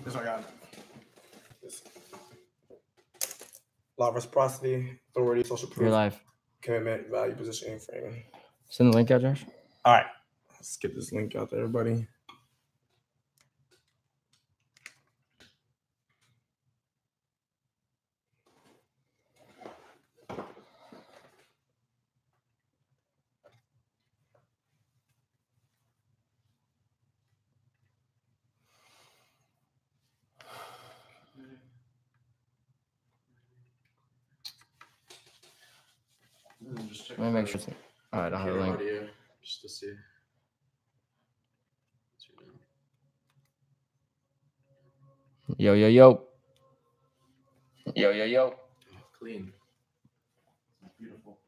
This one I got. This. Law of reciprocity, authority, social proof. You're live. Commitment, value, positioning, framing. Send the link out, Josh. All right. Let's get this link out to everybody. Let me make sure. All right, I don't have a link. Audio, just to see. Yo, yo, yo. Yo, yo, yo. Oh, clean. Beautiful.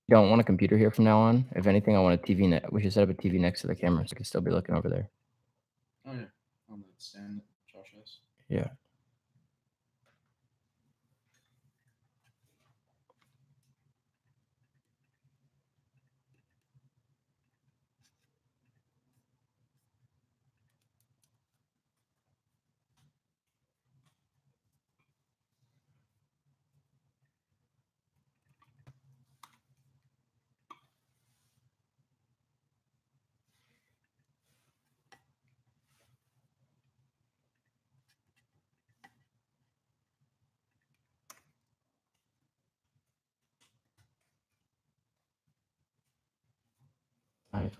You don't want a computer here from now on. If anything, I want a TV. We should set up a TV next to the camera so I can still be looking over there. Oh, yeah. On that stand that Josh has. Yeah.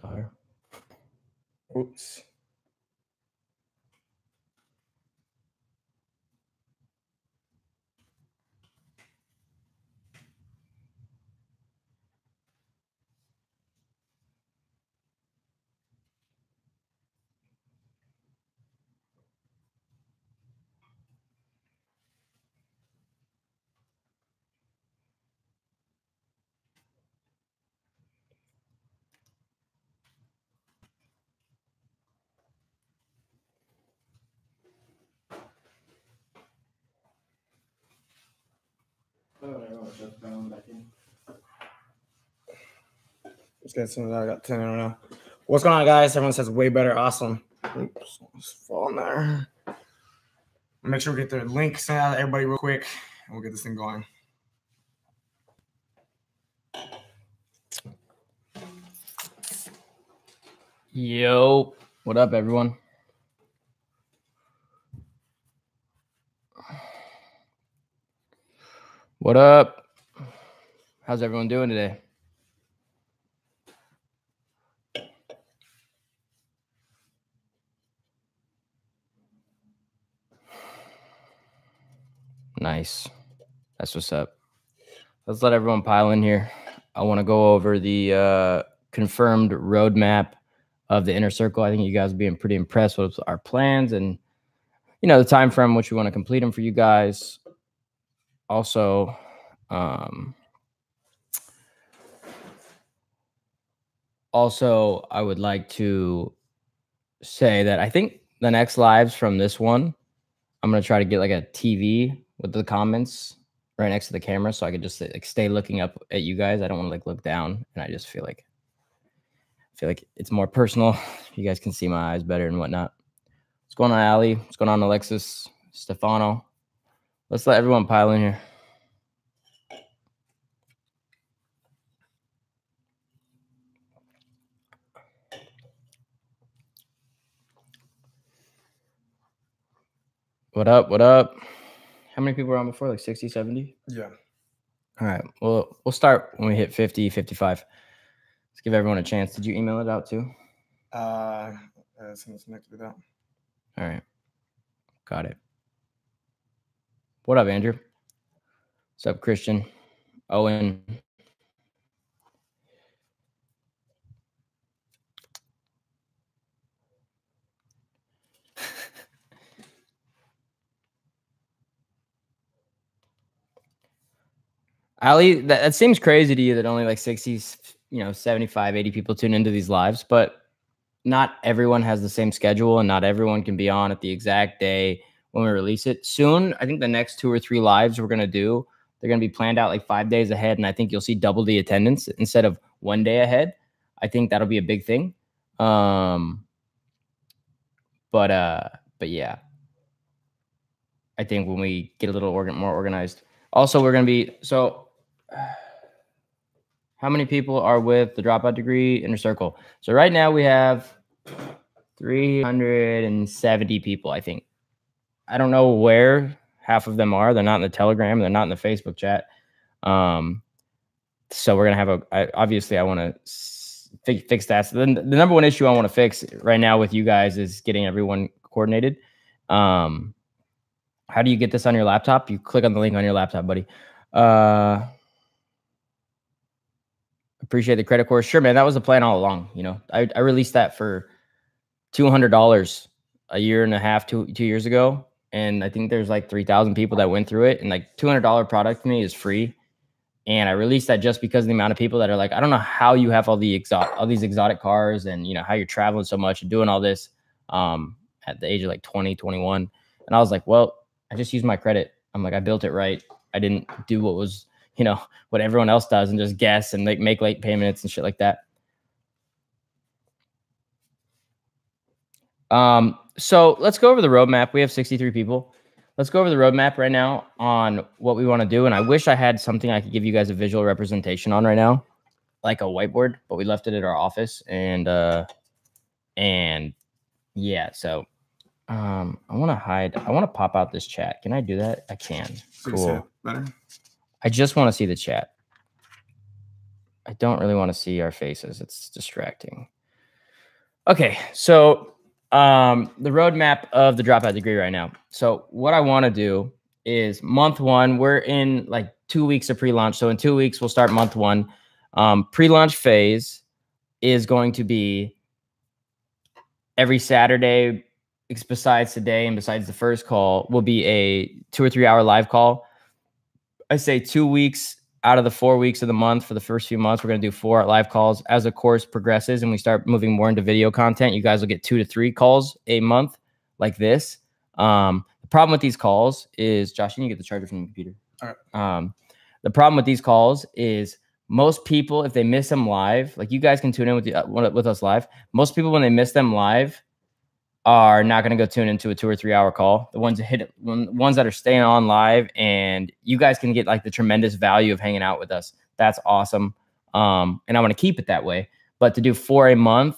Fire. Oops. Let's get some of that. I got 10 in right now. What's going on, guys? Everyone says way better. Awesome. Oops. Let's fall in there. Make sure we get the link sent out to everybody real quick, and we'll get this thing going. Yo. What up, everyone? What up? How's everyone doing today? Nice. That's what's up. Let's let everyone pile in here. I want to go over the confirmed roadmap of the inner circle. I think you guys are being pretty impressed with our plans and, you know, the time frame in which we want to complete them for you guys. Also, I would like to say that I think the next lives from this one, I'm going to try to get like a TV with the comments right next to the camera so I could just like stay looking up at you guys. I don't want to like look down, and I just feel like it's more personal. You guys can see my eyes better and whatnot. What's going on, Ali? What's going on, Alexis? Stefano? Let's let everyone pile in here. What up? What up? How many people were on before? Like 60, 70? Yeah. All right. Well, we'll start when we hit 50, 55. Let's give everyone a chance. Did you email it out too? It's connected to that. All right. Got it. What up, Andrew? What's up, Christian? Owen? Ali, that seems crazy to you that only like 60, 75, 80 people tune into these lives, but not everyone has the same schedule and not everyone can be on at the exact day when we release it. Soon, I think the next 2 or 3 lives we're going to do, They're going to be planned out like 5 days ahead. And I think you'll see double the attendance instead of 1 day ahead. I think that'll be a big thing. But yeah, I think when we get a little more organized, also we're going to be, so how many people are with the Dropout Degree Inner Circle? So right now we have 370 people, I think. I don't know where half of them are. They're not in the Telegram. They're not in the Facebook chat. So we're going to have obviously I want to fix that. So then the number one issue I want to fix right now with you guys is getting everyone coordinated. How do you get this on your laptop? You click on the link on your laptop, buddy. Appreciate the credit course. Sure, man. That was the plan all along. You know, I released that for $200 a year and a half, two years ago. And I think there's like 3,000 people that went through it. And like $200 product to me is free. And I released that just because of the amount of people that are like, I don't know how you have all these exotic cars and, you know, how you're traveling so much and doing all this at the age of like 20, 21. And I was like, well, I just used my credit. I'm like, I built it right. I didn't do what was, you know, what everyone else does and just guess and make late payments and shit like that. So let's go over the roadmap. We have 63 people. Let's go over the roadmap right now on what we want to do. And I wish I had something I could give you guys a visual representation on right now, like a whiteboard, but we left it at our office. And yeah, so I want to pop out this chat. Can I do that? I can. Cool. Better. I just want to see the chat. I don't really want to see our faces. It's distracting. Okay, so the roadmap of the Dropout Degree right now. So what I want to do is month one, we're in like 2 weeks of pre-launch. So in 2 weeks, we'll start month one. Pre-launch phase is going to be every Saturday, besides today and besides the first call, will be a 2 or 3 hour live call. I say 2 weeks out of the 4 weeks of the month. For the first few months, we're going to do 4 live calls. As the course progresses and we start moving more into video content, you guys will get 2 to 3 calls a month like this. The problem with these calls is, Josh, you need to get the charger from the computer. All right. The problem with these calls is most people, if they miss them live, like you guys can tune in with us live. Most people, when they miss them live, are not going to go tune into a 2 or 3 hour call. The ones that are staying on live, and you guys can get like the tremendous value of hanging out with us. That's awesome. And I want to keep it that way. But to do 4 a month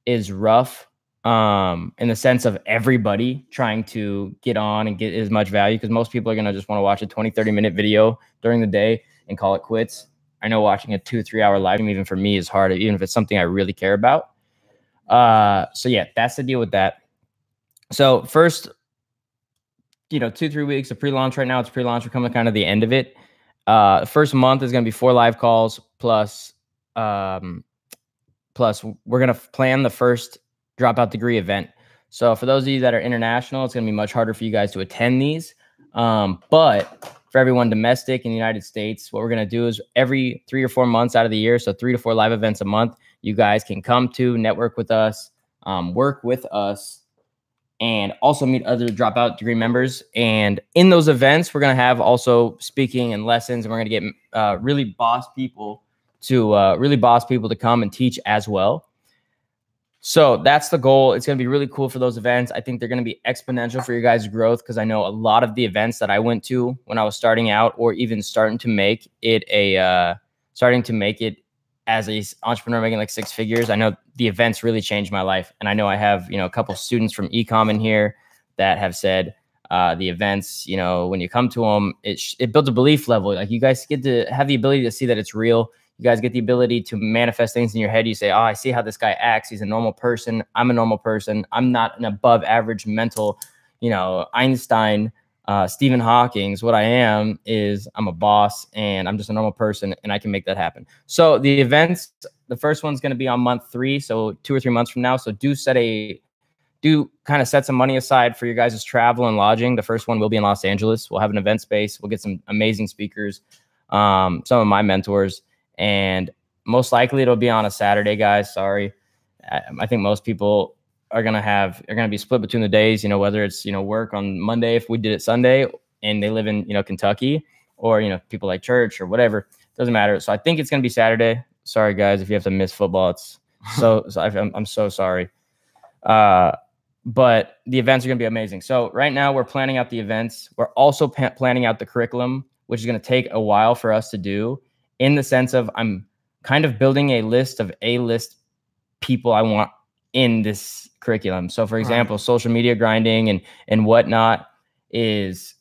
is rough in the sense of everybody trying to get on and get as much value, because most people are going to just want to watch a 20, 30-minute video during the day and call it quits. I know watching a 2 or 3 hour live stream, even for me, is hard, even if it's something I really care about. So yeah, that's the deal with that. So first, 2-3 weeks of pre-launch right now. It's pre-launch. We're coming to kind of the end of it. First month is going to be 4 live calls plus we're going to plan the first Dropout Degree event. So for those of you that are international, it's going to be much harder for you guys to attend these. But for everyone domestic in the United States, what we're going to do is every 3 or 4 months out of the year, so 3 to 4 live events a month, you guys can come to network with us, work with us, and also meet other Dropout Degree members. And in those events, we're going to have also speaking and lessons, and we're going to get really boss people to come and teach as well. So that's the goal. It's going to be really cool for those events. I think they're going to be exponential for your guys' growth, because I know a lot of the events that I went to when I was starting out, or even starting to make it as an entrepreneur making like 6 figures, I know the events really changed my life. And I know I have, a couple students from ecom in here that have said the events, when you come to them, it builds a belief level. Like you guys get to have the ability to see that it's real. You guys get the ability to manifest things in your head. You say, oh, I see how this guy acts. He's a normal person. I'm a normal person. I'm not an above average mental, Einstein, Stephen Hawking's. What I am is I'm a boss, and I'm just a normal person, and I can make that happen. So the events, the first one's going to be on month 3. So 2 or 3 months from now. So do kind of set some money aside for your guys' travel and lodging. The first one will be in Los Angeles. We'll have an event space. We'll get some amazing speakers, some of my mentors, and most likely it'll be on a Saturday, guys. Sorry. I think most people are going to be split between the days, whether it's, work on Monday if we did it Sunday and they live in, Kentucky, or, you know, people like church or whatever. Doesn't matter. So I think it's going to be Saturday. Sorry, guys, if you have to miss football. It's I'm so sorry. But the events are going to be amazing. So right now we're planning out the events. We're also planning out the curriculum, which is going to take a while for us to do, in the sense of I'm kind of building a list of A-list people I want in this curriculum. So for example, social media grinding and whatnot is,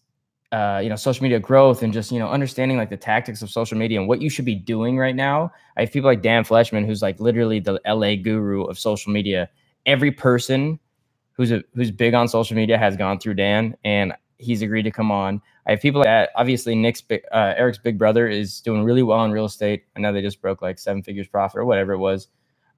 you know, social media growth and just, you know, understanding like the tactics of social media and what you should be doing right now. I have people like Dan Fleshman, who's like literally the LA guru of social media. Every person who's big on social media has gone through Dan, and he's agreed to come on. I have people like that. Obviously, Eric's big brother is doing really well in real estate. I know they just broke like 7 figures profit or whatever it was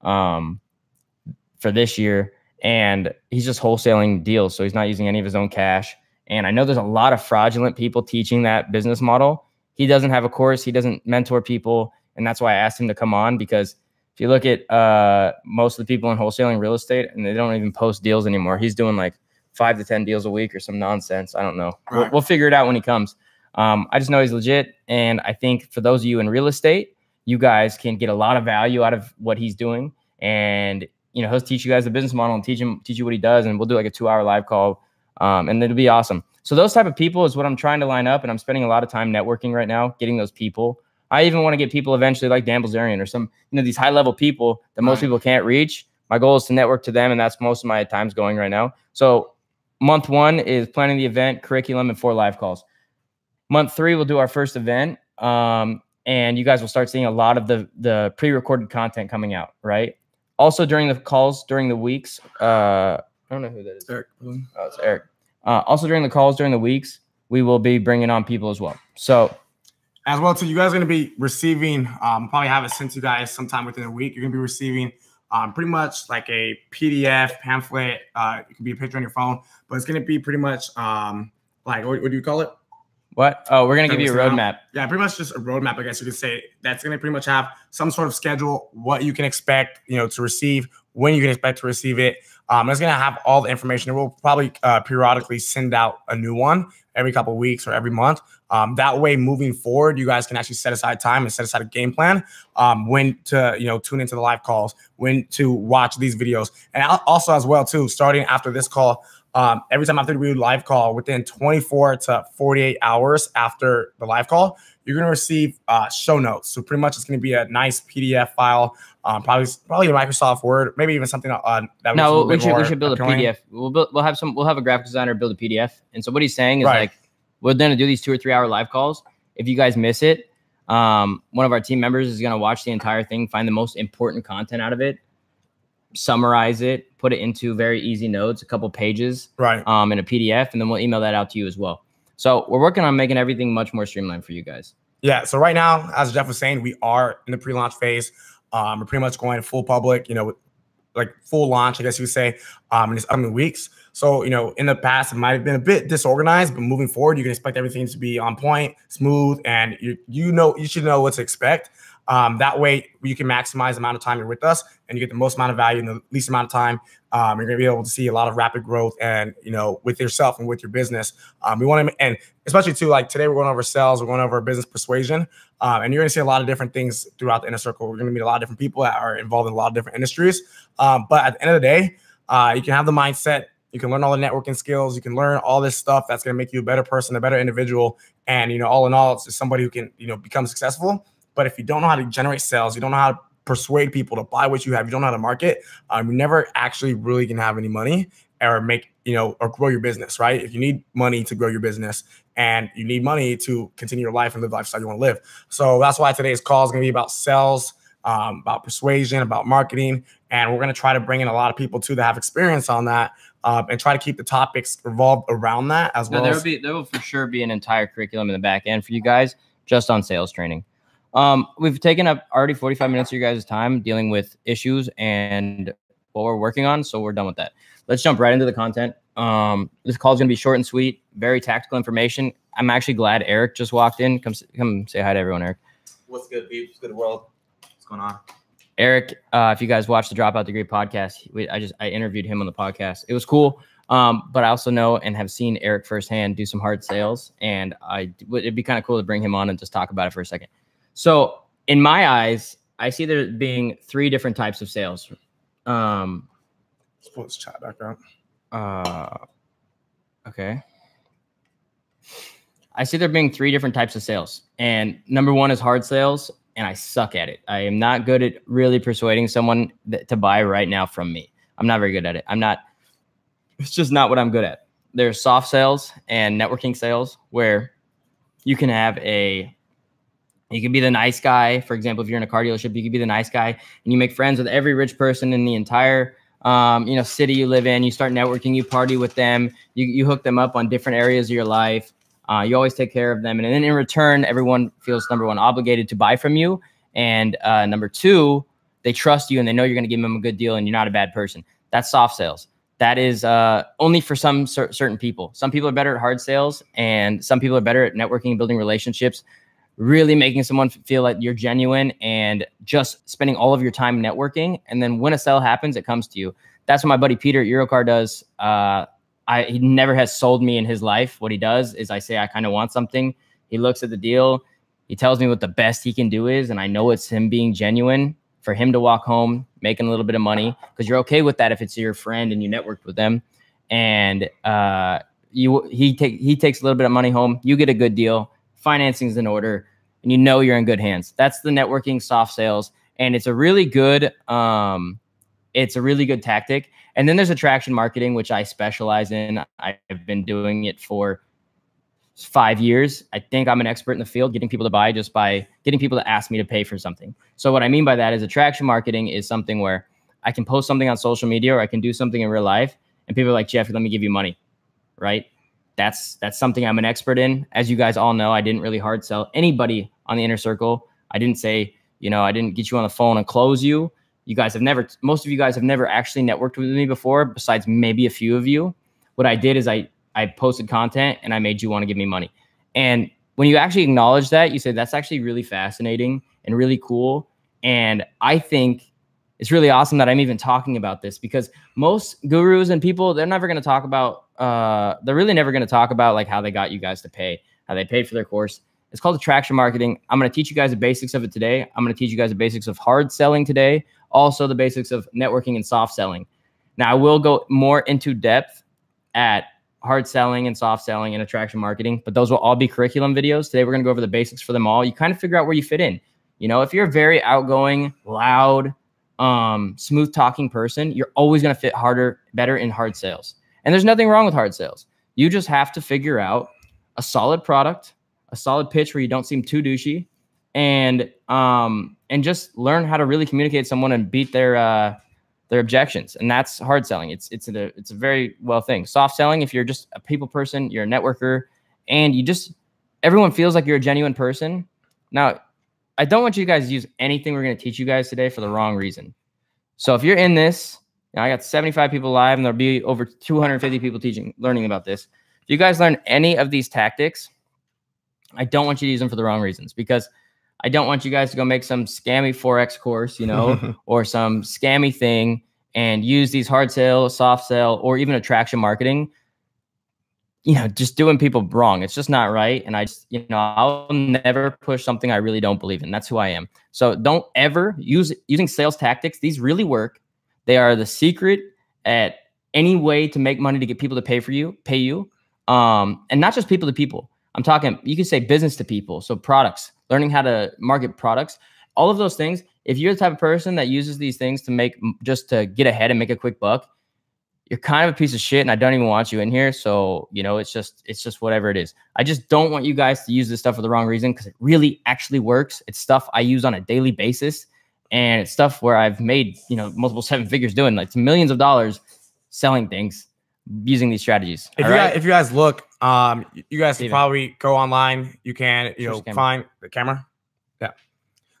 for this year. And he's just wholesaling deals. So he's not using any of his own cash. And I know there's a lot of fraudulent people teaching that business model. He doesn't have a course. He doesn't mentor people. And that's why I asked him to come on, because if you look at most of the people in wholesaling real estate, and they don't even post deals anymore. He's doing like 5 to 10 deals a week or some nonsense. I don't know. Right. We'll figure it out when he comes. I just know he's legit. And I think for those of you in real estate, you guys can get a lot of value out of what he's doing. And, you know, he'll teach you guys the business model and teach you what he does. And we'll do like a 2-hour live call. And it'll be awesome. So those type of people is what I'm trying to line up. And I'm spending a lot of time networking right now, getting those people. I even want to get people eventually like Dan Bilzerian or some, you know, these high level people that most people can't reach. My goal is to network to them. And that's most of my time's going right now. So month 1 is planning the event, curriculum, and 4 live calls. Month 3, we'll do our first event. And you guys will start seeing a lot of the pre-recorded content coming out, right? Also during the calls, during the weeks, I don't know who that is. Eric. Oh, it's Eric. Also during the calls, during the weeks, we will be bringing on people as well. So as well, too, you guys are going to be receiving, probably have it sent to you guys sometime within a week. You're going to be receiving pretty much like a PDF pamphlet. It can be a picture on your phone, but it's going to be pretty much like, what do you call it? What? Oh, we're going to give you a roadmap. Yeah, pretty much just a roadmap, I guess you could say. That's going to pretty much have some sort of schedule, what you can expect, you know, to receive, when you can expect to receive it. It's going to have all the information. We'll probably periodically send out a new one every couple of weeks or every month. That way, moving forward, you guys can actually set aside time and set aside a game plan when to, you know, tune into the live calls, when to watch these videos. And also as well, too, starting after this call, every time after we do live call, within 24 to 48 hours after the live call, you're going to receive show notes. So pretty much it's going to be a nice PDF file, probably a Microsoft Word, maybe even something that no, we should build appealing. A PDF. We'll have a graphic designer build a PDF. And so what he's saying is like, we're going to do these 2 or 3 hour live calls. If you guys miss it, one of our team members is going to watch the entire thing, find the most important content out of it, summarize it, put it into very easy notes, a couple pages, in a PDF, and then we'll email that out to you as well. So we're working on making everything much more streamlined for you guys. Yeah. So right now, as Jeff was saying, we are in the pre-launch phase. We're pretty much going full public, you know, like full launch, I guess you would say, in these upcoming weeks. So, you know, in the past, it might have been a bit disorganized, but moving forward, you can expect everything to be on point, smooth, and you should know what to expect. That way you can maximize the amount of time you're with us and you get the most amount of value in the least amount of time. You're going to be able to see a lot of rapid growth and, you know, with yourself and with your business. We want to, and especially too, like today we're going over sales, we're going over business persuasion. And you're going to see a lot of different things throughout the inner circle. We're going to meet a lot of different people that are involved in a lot of different industries. But at the end of the day, you can have the mindset. You can learn all the networking skills. You can learn all this stuff that's going to make you a better person, a better individual. And, you know, all in all, it's just somebody who can, you know, become successful. But if you don't know how to generate sales, you don't know how to persuade people to buy what you have, you don't know how to market, you never actually really can have any money or make, you know, or grow your business, right? If you need money to grow your business and you need money to continue your life and live the lifestyle you want to live. So that's why today's call is going to be about sales, about persuasion, about marketing. And we're going to try to bring in a lot of people too that have experience on that and try to keep the topics revolved around that as well. There will for sure be an entire curriculum in the back end for you guys just on sales training. We've taken up already 45 minutes of your guys' time dealing with issues and what we're working on. So we're done with that. Let's jump right into the content. This call is going to be short and sweet, very tactical information. I'm actually glad Eric just walked in. Come say hi to everyone, Eric. What's good, peeps? Good world. What's going on? Eric, if you guys watched the Dropout Degree podcast, I interviewed him on the podcast. It was cool. But I also know and have seen Eric firsthand do some hard sales, and it'd be kind of cool to bring him on and just talk about it for a second. So in my eyes, I see there being 3 different types of sales. Let's pull this chat back up. Okay. I see there being 3 different types of sales. And number 1 is hard sales, and I suck at it. I am not good at really persuading someone to buy right now from me. I'm not very good at it. It's just not what I'm good at. There's soft sales and networking sales where you can you can be the nice guy. For example, if you're in a car dealership, you can be the nice guy and you make friends with every rich person in the entire city you live in. You start networking, you party with them, you hook them up on different areas of your life. You always take care of them. And then in return, everyone feels, number 1, obligated to buy from you. And number 2, they trust you and they know you're going to give them a good deal and you're not a bad person. That's soft sales. That is only for some certain people. Some people are better at hard sales, and some people are better at networking and building relationships, really making someone feel like you're genuine and just spending all of your time networking. And then when a sale happens, it comes to you. That's what my buddy Peter at Eurocar does. He never has sold me in his life. What he does is I say, I kind of want something. He looks at the deal. He tells me what the best he can do is, and I know it's him being genuine, for him to walk home making a little bit of money, because you're okay with that if it's your friend and you networked with them. And he takes a little bit of money home. You get a good deal. Financing's in order, and you know you're in good hands. That's the networking soft sales, and it's a really good tactic. And then there's attraction marketing, which I specialize in. I've been doing it for 5 years. I think I'm an expert in the field, getting people to buy just by getting people to ask me to pay for something. So what I mean by that is attraction marketing is something where I can post something on social media or I can do something in real life, and people are like, Jeff, let me give you money, right? That's something I'm an expert in. As you guys all know, I didn't really hard sell anybody on the inner circle. I didn't say, I didn't get you on the phone and close you. Most of you guys have never actually networked with me before, besides maybe a few of you. What I did is I posted content and I made you want to give me money. And when you actually acknowledge that, you say, that's actually really fascinating and really cool. And I think it's really awesome that I'm even talking about this, because most gurus and people, they're really never going to talk about like how they got you guys to pay, how they paid for their course. It's called attraction marketing. I'm going to teach you guys the basics of it today. I'm going to teach you guys the basics of hard selling today. Also the basics of networking and soft selling. Now I will go more into depth at hard selling and soft selling and attraction marketing, but those will all be curriculum videos. Today, we're going to go over the basics for them all. You kind of figure out where you fit in. If you're a very outgoing, loud, smooth talking person, you're always going to fit better in hard sales. And there's nothing wrong with hard sales. You just have to figure out a solid product, a solid pitch where you don't seem too douchey, and just learn how to really communicate with someone and beat their objections. And that's hard selling. It's a very well thing. Soft selling, if you're just a people person, you're a networker, and everyone feels like you're a genuine person. Now, I don't want you guys to use anything we're going to teach you guys today for the wrong reason. So if you're in this, I got 75 people live, and there'll be over 250 people learning about this. If you guys learn any of these tactics, I don't want you to use them for the wrong reasons, because I don't want you guys to go make some scammy Forex course, or some scammy thing and use these hard sale, soft sell, or even attraction marketing, just doing people wrong. It's just not right. And I'll never push something I really don't believe in. That's who I am. So don't ever using sales tactics. These really work. They are the secret at any way to make money, to get people to pay you. And not just people to people. I'm talking, you could say business to people. So products, learning how to market products, all of those things. If you're the type of person that uses these things just to get ahead and make a quick buck, you're kind of a piece of shit, and I don't even want you in here. So, it's just whatever it is. I just don't want you guys to use this stuff for the wrong reason, because it really actually works. It's stuff I use on a daily basis, and it's stuff where I've made, multiple 7 figures doing, like, millions of dollars selling things using these strategies. If you guys look, you guys can probably go online. You can, find the camera. Yeah.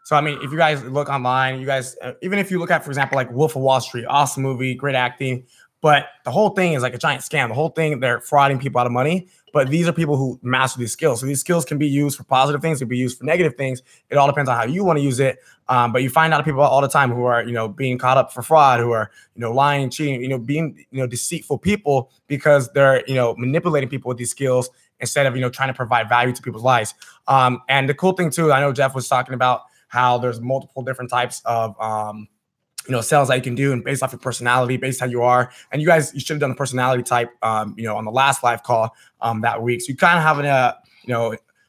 So, if you guys look online, you guys, even if you look at, for example, like Wolf of Wall Street, awesome movie, great acting. But the whole thing is like a giant scam. The whole thing, they're frauding people out of money. But these are people who master these skills. So these skills can be used for positive things, can be used for negative things. It all depends on how you want to use it. But you find out people all the time who are, being caught up for fraud, who are, lying, cheating, being, deceitful people because they're, manipulating people with these skills instead of, trying to provide value to people's lives. And the cool thing too, I know Jeff was talking about how there's multiple different types of, sales that you can do, and based off your personality, based how you are. And you should have done a personality type, on the last live call that week. So you kind of have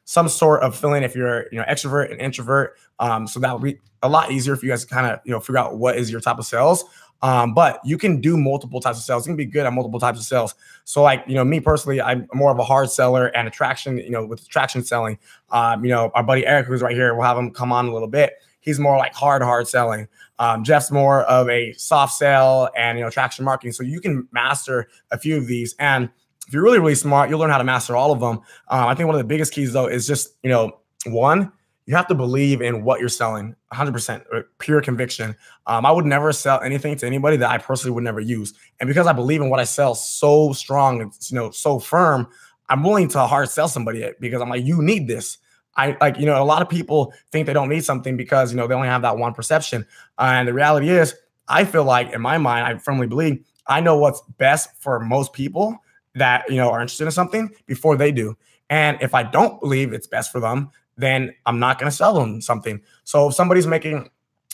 some sort of feeling if you're, extrovert and introvert. So that would be a lot easier for you guys to kind of, figure out what is your type of sales. But you can do multiple types of sales. You can be good at multiple types of sales. So like, me personally, I'm more of a hard seller and attraction, with attraction selling. Our buddy Eric, who's right here, we'll have him come on a little bit. He's more like hard selling. Jeff's more of a soft sell and, attraction marketing. So you can master a few of these. And if you're really, really smart, you'll learn how to master all of them. I think one of the biggest keys though, is just, one, you have to believe in what you're selling 100%, pure conviction. I would never sell anything to anybody that I personally would never use. And because I believe in what I sell so strong and, so firm, I'm willing to hard sell somebody it because I'm like, you need this. A lot of people think they don't need something because, they only have that one perception. And the reality is, I feel like in my mind, I firmly believe I know what's best for most people that, are interested in something before they do. And if I don't believe it's best for them, then I'm not going to sell them something. So if somebody's making,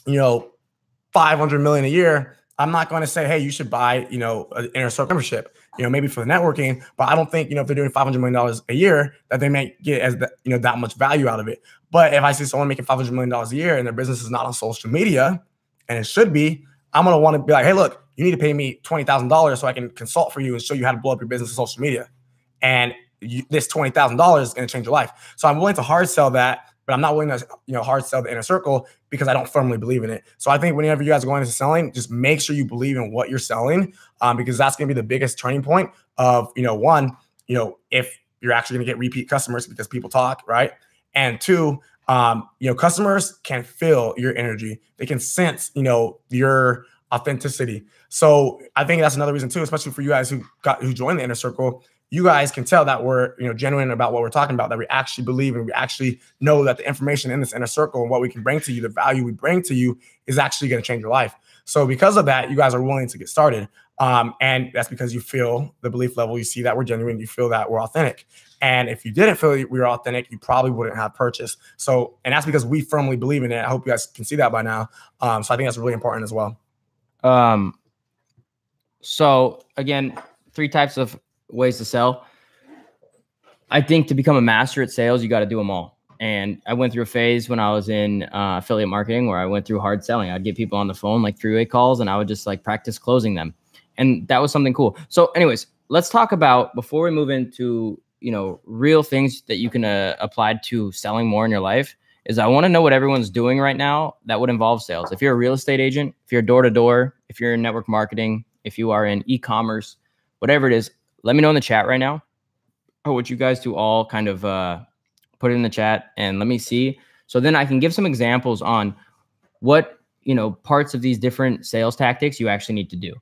500 million a year, I'm not going to say, hey, you should buy, an inner circle membership, maybe for the networking, but I don't think, if they're doing $500 million a year, that they may get as that much value out of it. But if I see someone making $500 million a year and their business is not on social media, and it should be, I'm going to want to be like, hey, look, you need to pay me $20,000 so I can consult for you and show you how to blow up your business on social media. And this $20,000 is going to change your life. So I'm willing to hard sell that, but I'm not willing to, hard sell the inner circle because I don't firmly believe in it. So I think whenever you guys are going into selling, just make sure you believe in what you're selling, because that's going to be the biggest turning point of, one, if you're actually going to get repeat customers because people talk, right? And two, customers can feel your energy. They can sense, your authenticity. So I think that's another reason too, especially for you guys who joined the inner circle. You guys can tell that we're, genuine about what we're talking about, that we actually believe and we actually know that the information in this inner circle and what we can bring to you, the value we bring to you is actually going to change your life. So because of that, you guys are willing to get started. And that's because you feel the belief level, you see that we're genuine, you feel that we're authentic. And if you didn't feel we were authentic, you probably wouldn't have purchased. So, and that's because we firmly believe in it. I hope you guys can see that by now. So I think that's really important as well. So again, 3 types of ways to sell. I think to become a master at sales, you got to do them all. And I went through a phase when I was in affiliate marketing where I went through hard selling. I'd get people on the phone, like 3-way calls, and I would just like practice closing them. And that was something cool. So anyways, let's talk about, before we move into, real things that you can apply to selling more in your life, is I want to know what everyone's doing right now that would involve sales. If you're a real estate agent, if you're door-to-door, if you're in network marketing, if you are in e-commerce, whatever it is, let me know in the chat right now. I want you guys to all kind of put it in the chat and let me see. So then I can give some examples on what, parts of these different sales tactics you actually need to do.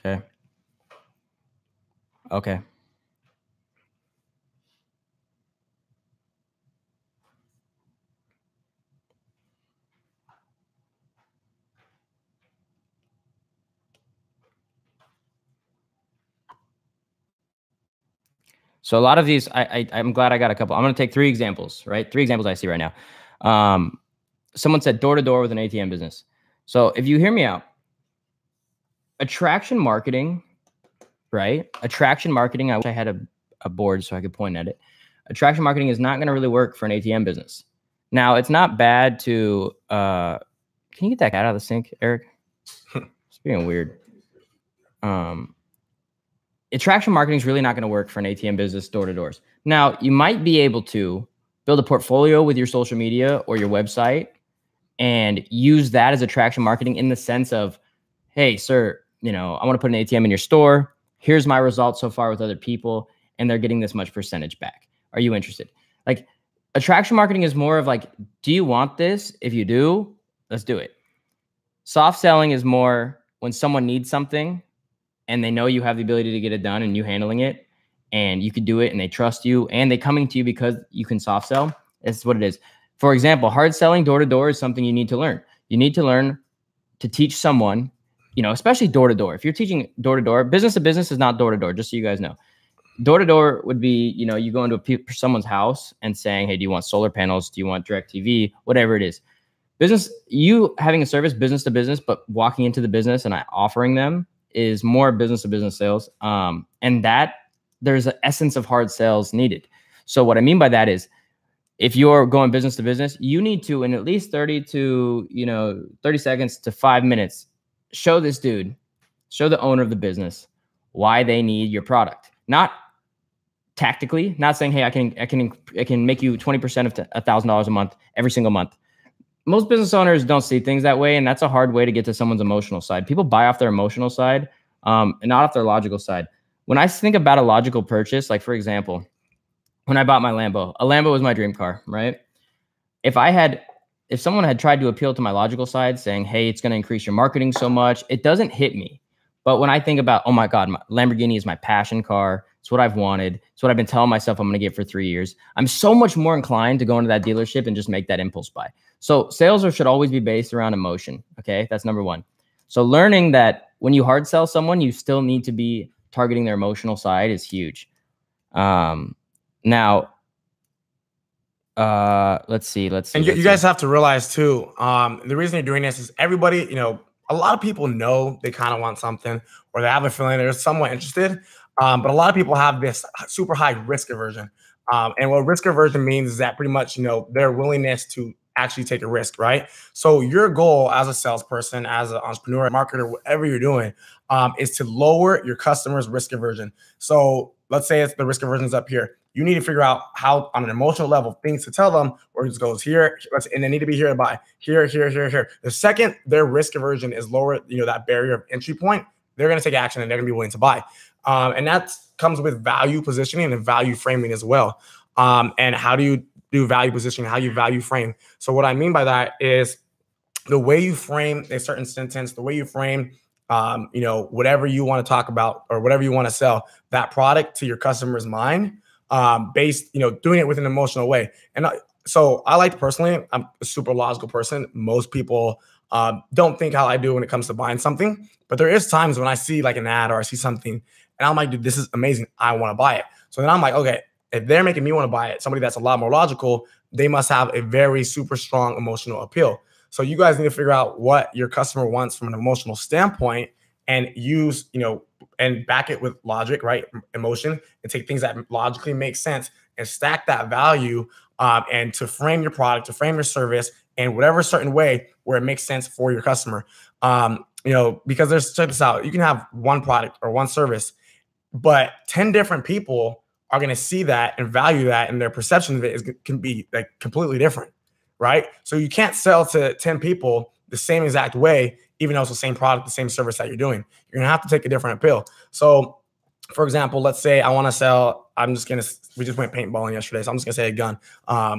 Okay. Okay. So a lot of these, I'm glad I got a couple. I'm going to take 3 examples, right? 3 examples I see right now. Someone said door-to-door with an ATM business. So if you hear me out, attraction marketing, right? Attraction marketing, I wish I had a board so I could point at it. Attraction marketing is not going to really work for an ATM business. Now, it's not bad to, can you get that cat out of the sink, Eric? It's being weird. Attraction marketing is really not going to work for an ATM business door-to-doors. Now, you might be able to build a portfolio with your social media or your website and use that as attraction marketing in the sense of, hey, sir, I want to put an ATM in your store. Here's my results so far with other people, and they're getting this much percentage back. Are you interested? Like, attraction marketing is more of like, do you want this? If you do, let's do it. Soft selling is more when someone needs something and they know you have the ability to get it done and you handling it and you can do it and they trust you and they coming to you because you can soft sell. That's what it is. For example, hard selling door-to-door is something you need to learn. You need to learn to teach someone, you know, especially door-to-door. If you're teaching door-to-door, business to business is not door-to-door, just so you guys know. Door-to-door would be, you know, you go into someone's house and saying, hey, do you want solar panels? Do you want direct TV? Whatever it is. Business, you having a service business to business, but walking into the business and offering them is more business to business sales. And that there's an essence of hard sales needed. So what I mean by that is if you're going business to business, you need to, in at least 30 seconds to 5 minutes, show this dude, show the owner of the business why they need your product. Not tactically, not saying, hey, I can make you 20% of $1,000 a month every single month. Most business owners don't see things that way, and that's a hard way to get to someone's emotional side. People buy off their emotional side and not off their logical side. When I think about a logical purchase, like for example, when I bought my Lambo, a Lambo was my dream car, right? If someone had tried to appeal to my logical side saying, hey, it's going to increase your marketing so much, it doesn't hit me. But when I think about, oh my God, my Lamborghini is my passion car. It's what I've wanted. It's what I've been telling myself I'm going to get for 3 years. I'm so much more inclined to go into that dealership and just make that impulse buy. So sales should always be based around emotion. Okay. That's number one. So learning that when you hard sell someone, you still need to be targeting their emotional side is huge. Now, let's see. And you guys have to realize too, the reason you're doing this is everybody, you know, a lot of people know they kind of want something or they have a feeling they're somewhat interested. But a lot of people have this super high risk aversion. And what risk aversion means is that pretty much, you know, their willingness to actually take a risk, right? So your goal as a salesperson, as an entrepreneur, marketer, whatever you're doing, is to lower your customer's risk aversion. So let's say it's the risk aversion is up here. You need to figure out how, on an emotional level, things to tell them, or it just goes here, and they need to be here to buy, here. The second their risk aversion is lower, you know, that barrier of entry point, they're going to take action and they're going to be willing to buy. And that comes with value positioning and value framing as well. And how do you do value positioning? How you value frame? So what I mean by that is the way you frame a certain sentence, the way you frame, you know, whatever you want to talk about or whatever you want to sell, that product to your customer's mind, based, you know, doing it with an emotional way. And so I like personally, I'm a super logical person. Most people don't think how I do when it comes to buying something, but there is times when I see like an ad or I see something and I'm like, dude, this is amazing. I want to buy it. So then I'm like, okay, if they're making me want to buy it, somebody that's a lot more logical, they must have a very super strong emotional appeal. So you guys need to figure out what your customer wants from an emotional standpoint and use, you know, and back it with logic, right? Emotion, and take things that logically make sense and stack that value, and to frame your product, to frame your service in whatever certain way where it makes sense for your customer. You know, because check this out, you can have one product or one service, but 10 different people are going to see that and value that, and their perception of it can be like completely different, right? So you can't sell to 10 people the same exact way, even though it's the same product, the same service that you're doing. You're going to have to take a different appeal. So for example, let's say I want to sell, we just went paintballing yesterday, so I'm just going to say a gun.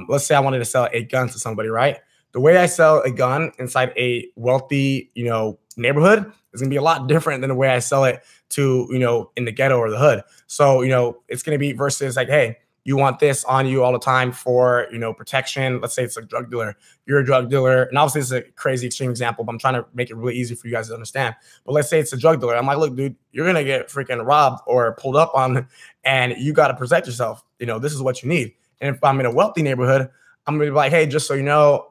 Let's say I wanted to sell a gun to somebody, right? The way I sell a gun inside a wealthy, you know, neighborhood is going to be a lot different than the way I sell it to, you know, in the ghetto or the hood. So, you know, it's going to be versus like, hey, you want this on you all the time for, you know, protection. Let's say it's a drug dealer. You're a drug dealer. And obviously it's a crazy extreme example, but I'm trying to make it really easy for you guys to understand. But let's say it's a drug dealer. I'm like, look, dude, you're going to get freaking robbed or pulled up on, and you got to protect yourself. You know, this is what you need. And if I'm in a wealthy neighborhood, I'm going to be like, hey, just so you know,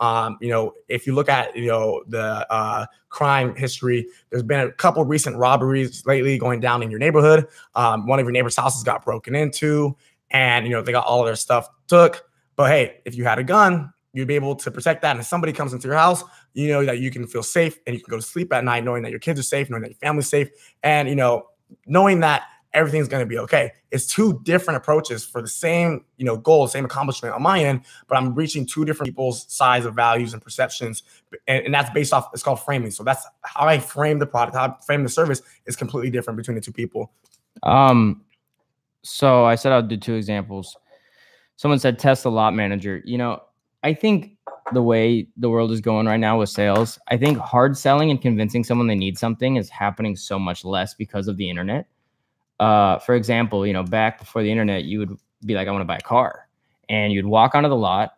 if you look at, you know, the crime history, there's been a couple recent robberies lately going down in your neighborhood. One of your neighbor's houses got broken into, and, you know, they got all of their stuff took. But hey, if you had a gun, you'd be able to protect that. And if somebody comes into your house, you know that you can feel safe and you can go to sleep at night knowing that your kids are safe, knowing that your family's safe, and, you know, knowing that everything's going to be okay. It's two different approaches for the same, you know, goal, same accomplishment on my end, but I'm reaching two different people's sides of values and perceptions. And that's based off, it's called framing. So that's how I frame the product, how I frame the service is completely different between the two people. So I said I'll do two examples. Someone said Tesla lot manager. You know, I think the way the world is going right now with sales, I think hard selling and convincing someone they need something is happening so much less because of the internet. For example, you know, back before the internet, you would be like, I want to buy a car, and you'd walk onto the lot,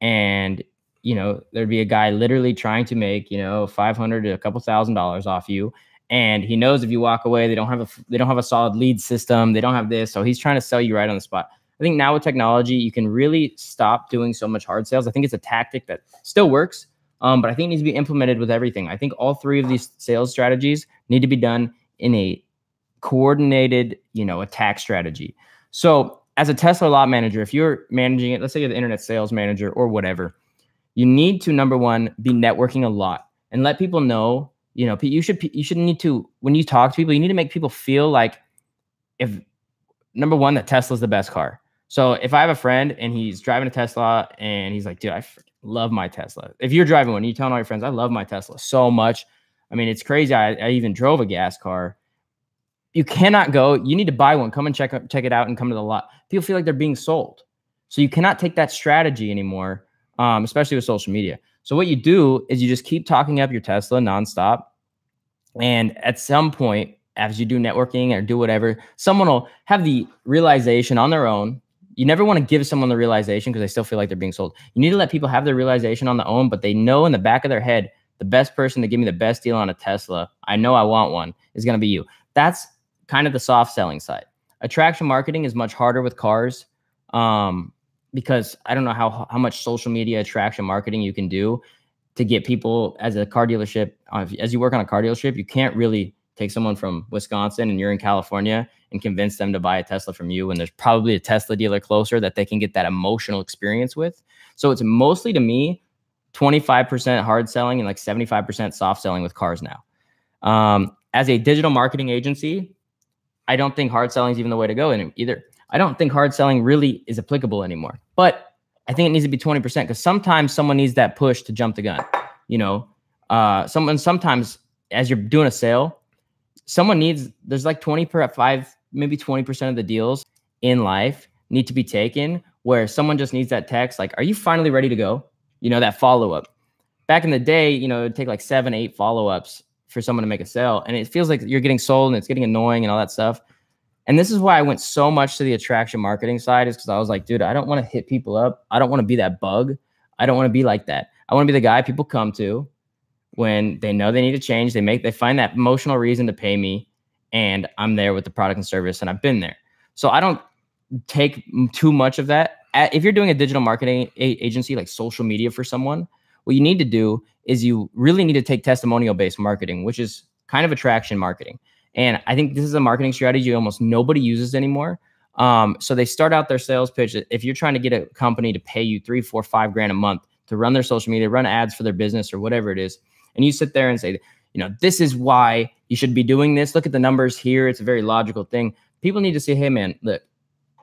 and you know, there'd be a guy literally trying to make, you know, $500 to a couple $1,000s off you. And he knows if you walk away, they don't have a solid lead system. They don't have this. So he's trying to sell you right on the spot. I think now with technology, you can really stop doing so much hard sales. I think it's a tactic that still works, but I think it needs to be implemented with everything. I think all three of these sales strategies need to be done in a coordinated, you know, attack strategy. So as a Tesla lot manager, if you're managing it, let's say you're the internet sales manager or whatever, you need to, number one, be networking a lot and let people know, you know, you should need to, when you talk to people, you need to make people feel like, if number one, that Tesla's the best car. So if I have a friend and he's driving a Tesla and he's like, dude, I love my Tesla. If you're driving one, you're telling all your friends, I love my Tesla so much. I mean, it's crazy. I even drove a gas car. You cannot go, you need to buy one, come and check it out and come to the lot. People feel like they're being sold. So you cannot take that strategy anymore, especially with social media. So what you do is you just keep talking up your Tesla nonstop. And at some point, as you do networking or do whatever, someone will have the realization on their own. You never want to give someone the realization because they still feel like they're being sold. You need to let people have their realization on their own, but they know in the back of their head, the best person to give me the best deal on a Tesla, I know I want one, is going to be you. That's kind of the soft selling side. Attraction marketing is much harder with cars because I don't know how much social media attraction marketing you can do to get people as a car dealership. As you work on a car dealership, you can't really take someone from Wisconsin and you're in California and convince them to buy a Tesla from you when there's probably a Tesla dealer closer that they can get that emotional experience with. So it's mostly, to me, 25% hard selling and like 75% soft selling with cars now. As a digital marketing agency, I don't think hard selling is even the way to go in either. I don't think hard selling really is applicable anymore, but I think it needs to be 20% because sometimes someone needs that push to jump the gun. You know, sometimes as you're doing a sale, there's like 25, maybe 20% of the deals in life need to be taken where someone just needs that text. Like, are you finally ready to go? You know, that follow-up. Back in the day, you know, it'd take like 7, 8 follow-ups for someone to make a sale. And it feels like you're getting sold and it's getting annoying and all that stuff. And this is why I went so much to the attraction marketing side, is because I was like, dude, I don't want to hit people up. I don't want to be that bug. I don't want to be like that. I want to be the guy people come to when they know they need to change. They find that emotional reason to pay me, and I'm there with the product and service, and I've been there. So I don't take too much of that. If you're doing a digital marketing agency like social media for someone, what you need to do is you really need to take testimonial-based marketing, which is kind of attraction marketing. And I think this is a marketing strategy almost nobody uses anymore. So they start out their sales pitch. If you're trying to get a company to pay you $3, $4, $5 a month to run their social media, run ads for their business or whatever it is, and you sit there and say, you know, this is why you should be doing this. Look at the numbers here. It's a very logical thing. People need to say, hey, man, look,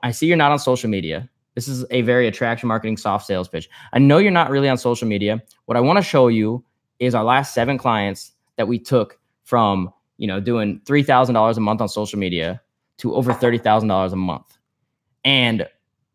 I see you're not on social media. This is a very attraction marketing soft sales pitch. I know you're not really on social media. What I want to show you is our last 7 clients that we took from, you know, doing $3,000 a month on social media to over $30,000 a month. And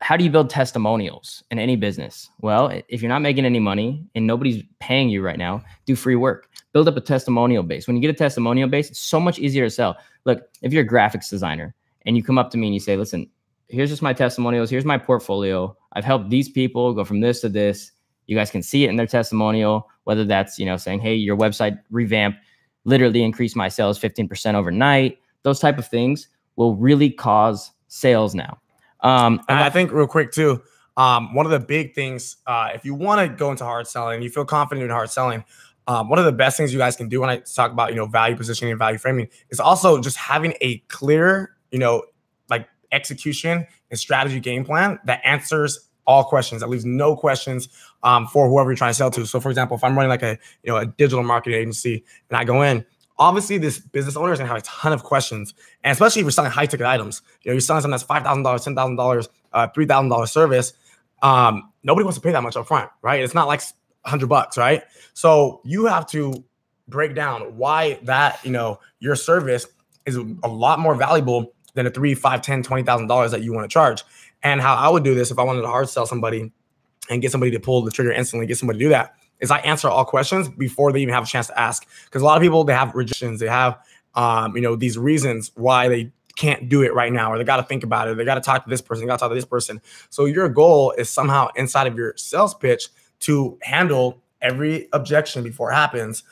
how do you build testimonials in any business? Well, if you're not making any money and nobody's paying you right now, do free work. Build up a testimonial base. When you get a testimonial base, it's so much easier to sell. Look, if you're a graphics designer and you come up to me and you say, listen, here's just my testimonials. Here's my portfolio. I've helped these people go from this to this. You guys can see it in their testimonial, whether that's, you know, saying, hey, your website revamp literally increased my sales 15% overnight. Those type of things will really cause sales now. And I think real quick too, one of the big things, if you want to go into hard selling, you feel confident in hard selling, one of the best things you guys can do when I talk about, you know, value positioning and value framing is also just having a clear, you know, like execution and strategy game plan that answers all questions, that leaves no questions for whoever you're trying to sell to. So for example, if I'm running like a digital marketing agency and I go in, obviously this business owner is gonna have a ton of questions. And especially if you're selling high ticket items, you know, you're selling something that's $5,000, $10,000, $3,000 service. Nobody wants to pay that much up front, right? It's not like $100, right? So you have to break down why that, you know, your service is a lot more valuable than a $3,000, $5,000, $10,000, $20,000 that you want to charge. And how I would do this if I wanted to hard sell somebody and get somebody to pull the trigger instantly, get somebody to do that, is I answer all questions before they even have a chance to ask. Because a lot of people, they have rejections, they have these reasons why they can't do it right now, or they got to think about it, they got to talk to this person, they got to talk to this person. So your goal is somehow inside of your sales pitch to handle every objection before it happens,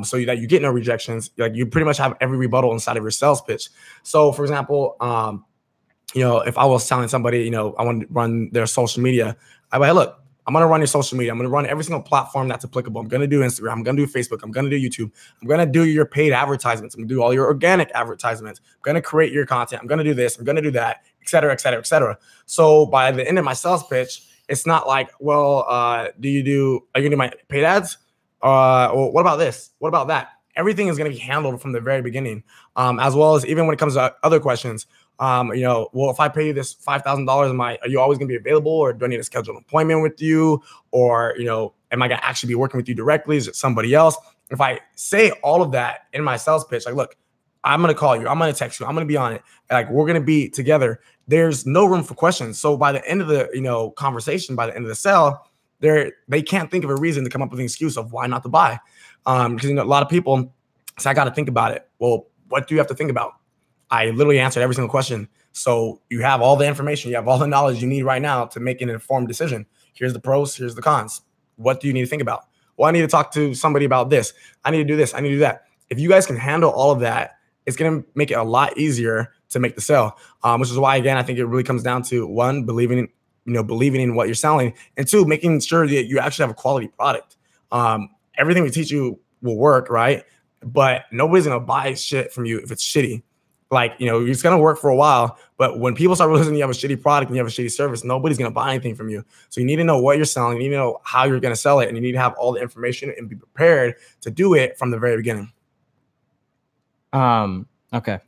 so that you get no rejections. Like, you pretty much have every rebuttal inside of your sales pitch. So for example, if I was telling somebody, I want to run their social media, I'd be like, look, I'm going to run your social media. I'm going to run every single platform that's applicable. I'm going to do Instagram. I'm going to do Facebook. I'm going to do YouTube. I'm going to do your paid advertisements. I'm going to do all your organic advertisements. I'm going to create your content. I'm going to do this. I'm going to do that, et cetera, et cetera, et cetera. So by the end of my sales pitch, it's not like, well, are you going to do my paid ads? Well, what about this? What about that? Everything is going to be handled from the very beginning, as well as even when it comes to other questions. Well, if I pay you this $5,000, are you always going to be available, or do I need to schedule an appointment with you? Or, am I going to actually be working with you directly? Is it somebody else? If I say all of that in my sales pitch, like, look, I'm going to call you, I'm going to text you, I'm going to be on it. Like, we're going to be together. There's no room for questions. So by the end of the, conversation, by the end of the sale, they can't think of a reason to come up with an excuse of why not to buy. Because, a lot of people say, I got to think about it. Well, what do you have to think about? I literally answered every single question. So you have all the information, you have all the knowledge you need right now to make an informed decision. Here's the pros, here's the cons. What do you need to think about? Well, I need to talk to somebody about this. I need to do this. I need to do that. If you guys can handle all of that, it's going to make it a lot easier to make the sale, which is why, again, I think it really comes down to, one, believing in what you're selling, and two, making sure that you actually have a quality product. Everything we teach you will work, right? But nobody's going to buy shit from you if it's shitty. Like, it's going to work for a while, but when people start realizing you have a shitty product and you have a shitty service, nobody's going to buy anything from you. So you need to know what you're selling. You need to know how you're going to sell it. And you need to have all the information and be prepared to do it from the very beginning. Okay.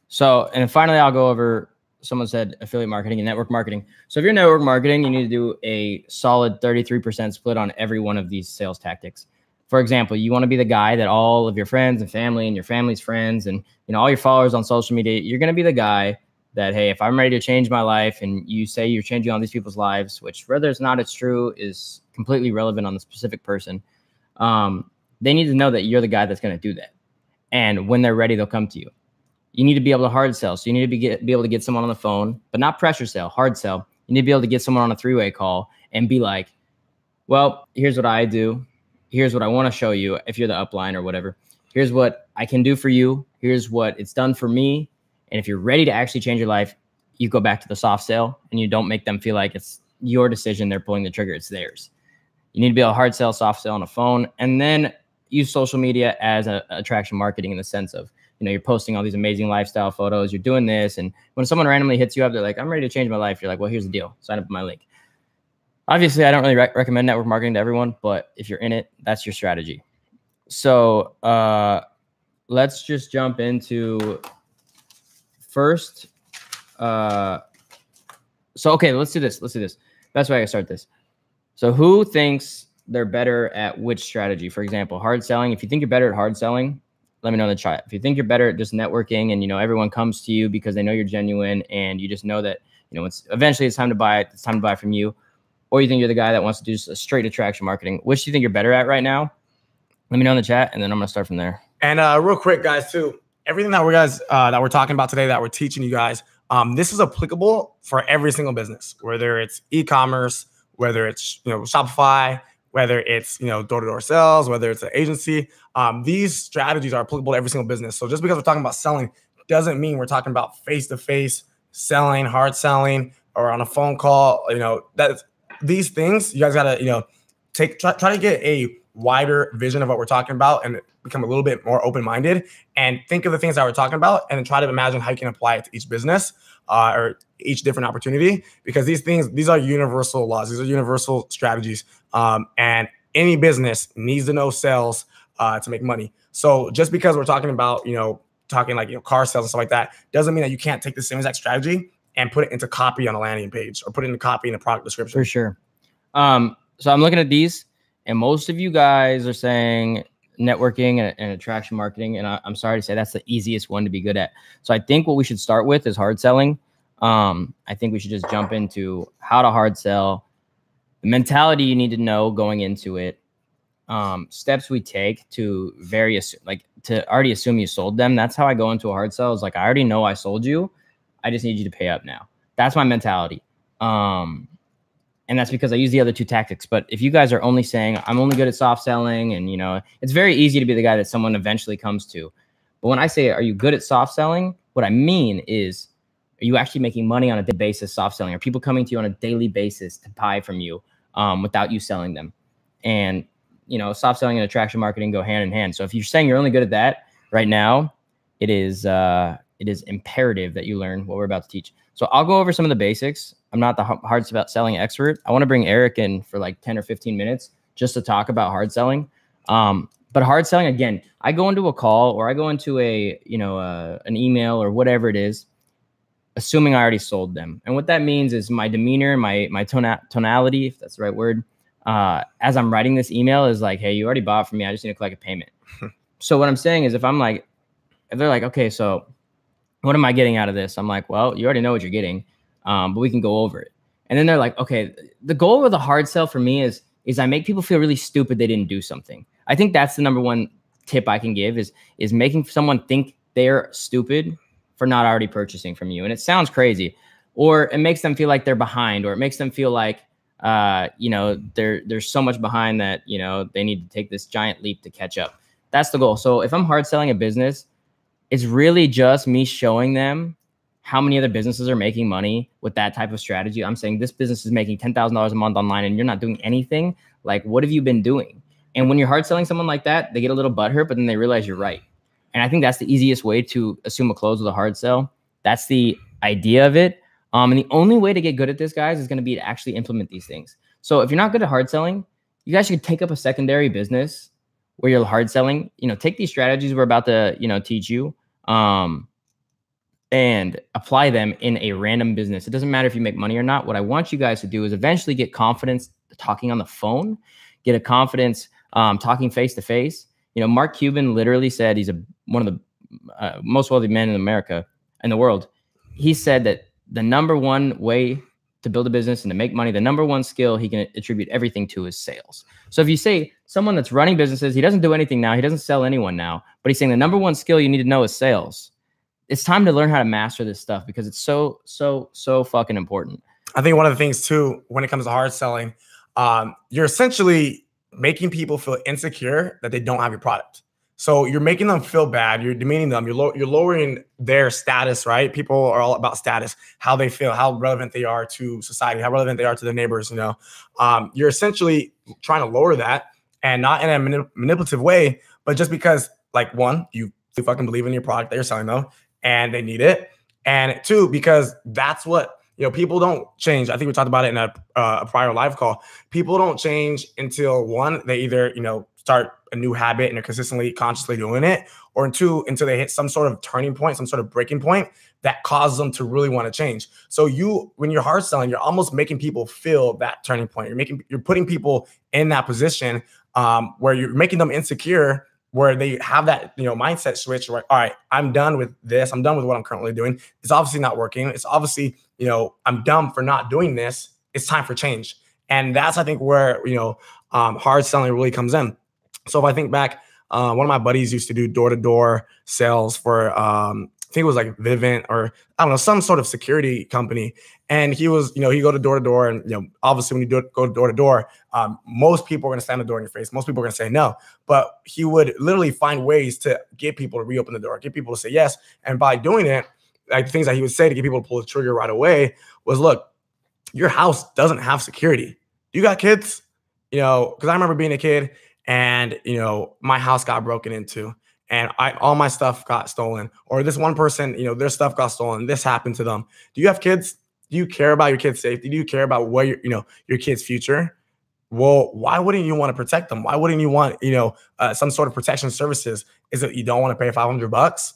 So, and finally, I'll go over, someone said affiliate marketing and network marketing. So if you're network marketing, you need to do a solid 33% split on every one of these sales tactics. For example, you want to be the guy that all of your friends and family and your family's friends and, all your followers on social media, you're going to be the guy that, hey, if I'm ready to change my life, and you say you're changing all these people's lives, which whether it's not, it's true, is completely relevant on the specific person. They need to know that you're the guy that's going to do that. And when they're ready, they'll come to you. You need to be able to hard sell. So you need to be able to get someone on the phone, but not pressure sell, hard sell. You need to be able to get someone on a three-way call and be like, well, here's what I do. Here's what I want to show you. If you're the upline or whatever, here's what I can do for you. Here's what it's done for me. And if you're ready to actually change your life, you go back to the soft sell, and you don't make them feel like it's your decision. They're pulling the trigger. It's theirs. You need to be able to hard sell, soft sell on a phone, and then use social media as attraction marketing, in the sense of, you're posting all these amazing lifestyle photos. You're doing this. And when someone randomly hits you up, they're like, I'm ready to change my life. You're like, well, here's the deal. Sign up with my link. Obviously, I don't really recommend network marketing to everyone, but if you're in it, that's your strategy. So let's just jump into first. Okay, let's do this. That's why I start this. So who thinks they're better at which strategy? For example, hard selling. If you think you're better at hard selling, let me know in the chat. If you think you're better at just networking, and everyone comes to you because they know you're genuine, and you just know that eventually it's time to buy it. It's time to buy from you. Or you think you're the guy that wants to do just a straight attraction marketing. Which do you think you're better at right now? Let me know in the chat, and then I'm going to start from there. And real quick, guys, too, everything that we're talking about today, that we're teaching you guys, this is applicable for every single business, whether it's e-commerce, whether it's Shopify, whether it's door-to-door sales, whether it's an agency. These strategies are applicable to every single business. So just because we're talking about selling doesn't mean we're talking about face-to-face selling, hard selling, or on a phone call. These things, you guys gotta try to get a wider vision of what we're talking about, and become a little bit more open-minded, and think of the things that we're talking about, and then try to imagine how you can apply it to each business or each different opportunity, because these are universal laws. These are universal strategies, and any business needs to know sales to make money. So just because we're talking about car sales and stuff like that, doesn't mean that you can't take the same exact strategy and put it into copy on a landing page, or put it into copy in a product description. For sure. So I'm looking at these, and most of you guys are saying networking and attraction marketing. And I'm sorry to say that's the easiest one to be good at. So I think what we should start with is hard selling. I think we should just jump into how to hard sell, the mentality you need to know going into it, steps we take to to already assume you sold them. That's how I go into a hard sell. Is like, I already know I sold you. I just need you to pay up now. That's my mentality. And that's because I use the other 2 tactics. But if you guys are only saying I'm only good at soft selling, and it's very easy to be the guy that someone eventually comes to. But when I say, are you good at soft selling? What I mean is, are you actually making money on a daily basis soft selling? Are people coming to you on a daily basis to buy from you without you selling them? And soft selling and attraction marketing go hand in hand. So if you're saying you're only good at that right now, it is imperative that you learn what we're about to teach. So I'll go over some of the basics. I'm not the hard selling expert. I want to bring Eric in for like 10 or 15 minutes just to talk about hard selling. But hard selling, again, I go into a call or I go into an email or whatever it is, assuming I already sold them. And what that means is my demeanor, my tonality, if that's the right word, as I'm writing this email is like, hey, you already bought from me. I just need to collect a payment. So what I'm saying is if they're like, okay, so what am I getting out of this? I'm like, well, you already know what you're getting, but we can go over it. And then they're like, okay, the goal of the hard sell for me is I make people feel really stupid they didn't do something. I think that's the number one tip I can give is making someone think they're stupid for not already purchasing from you. And it sounds crazy, or it makes them feel like they're behind, or it makes them feel like, they're so much behind that, they need to take this giant leap to catch up. That's the goal. So if I'm hard selling a business, it's really just me showing them how many other businesses are making money with that type of strategy. I'm saying this business is making $10,000 a month online and you're not doing anything. Like, what have you been doing? And when you're hard selling someone like that, they get a little butthurt, but then they realize you're right. And I think that's the easiest way to assume a close with a hard sell. That's the idea of it. And the only way to get good at this, guys, is going to be to actually implement these things. So if you're not good at hard selling, you guys should take up a secondary business where you're hard selling. Take these strategies we're about to, teach you, and apply them in a random business. It doesn't matter if you make money or not. What I want you guys to do is eventually get confidence talking on the phone, get a confidence talking face to face. Mark Cuban literally said he's one of the most wealthy men in the world. He said that the number one way to build a business and to make money, the number one skill he can attribute everything to is sales. So if you say someone that's running businesses, he doesn't do anything now, he doesn't sell anyone now, but he's saying the number one skill you need to know is sales. It's time to learn how to master this stuff because it's so fucking important. I think one of the things too, when it comes to hard selling, you're essentially making people feel insecure that they don't have your product. So you're making them feel bad. You're demeaning them. You're lowering their status, right? People are all about status, how they feel, how relevant they are to society, how relevant they are to their neighbors. You're essentially trying to lower that, and not in a manipulative way, but just because, like, one, you fucking believe in your product that you're selling them, and they need it, and two, because that's what people don't change. I think we talked about it in a prior live call. People don't change until one, they either start a new habit and are consistently, consciously doing it, or two, until they hit some sort of turning point, some sort of breaking point that causes them to really want to change. So when you're hard selling, you're almost making people feel that turning point. You're putting people in that position where you're making them insecure, where they have that mindset switch where, all right, I'm done with this. I'm done with what I'm currently doing. It's obviously not working. It's obviously, I'm dumb for not doing this. It's time for change. And that's, I think, where, hard selling really comes in. So if I think back, one of my buddies used to do door-to-door sales for, I think it was like Vivint or I don't know, some sort of security company. And he was, he go to door-to-door, and, obviously when you go door-to-door, most people are going to slam the door in your face. Most people are going to say no, but he would literally find ways to get people to reopen the door, get people to say yes. And by doing it, like things that he would say to get people to pull the trigger right away was, look, your house doesn't have security. You got kids, because I remember being a kid, and, my house got broken into, and all my stuff got stolen, or this one person, their stuff got stolen. This happened to them. Do you have kids? Do you care about your kids' safety? Do you care about what your kids' future? Well, why wouldn't you want to protect them? Why wouldn't you want, some sort of protection services? Is it you don't want to pay $500?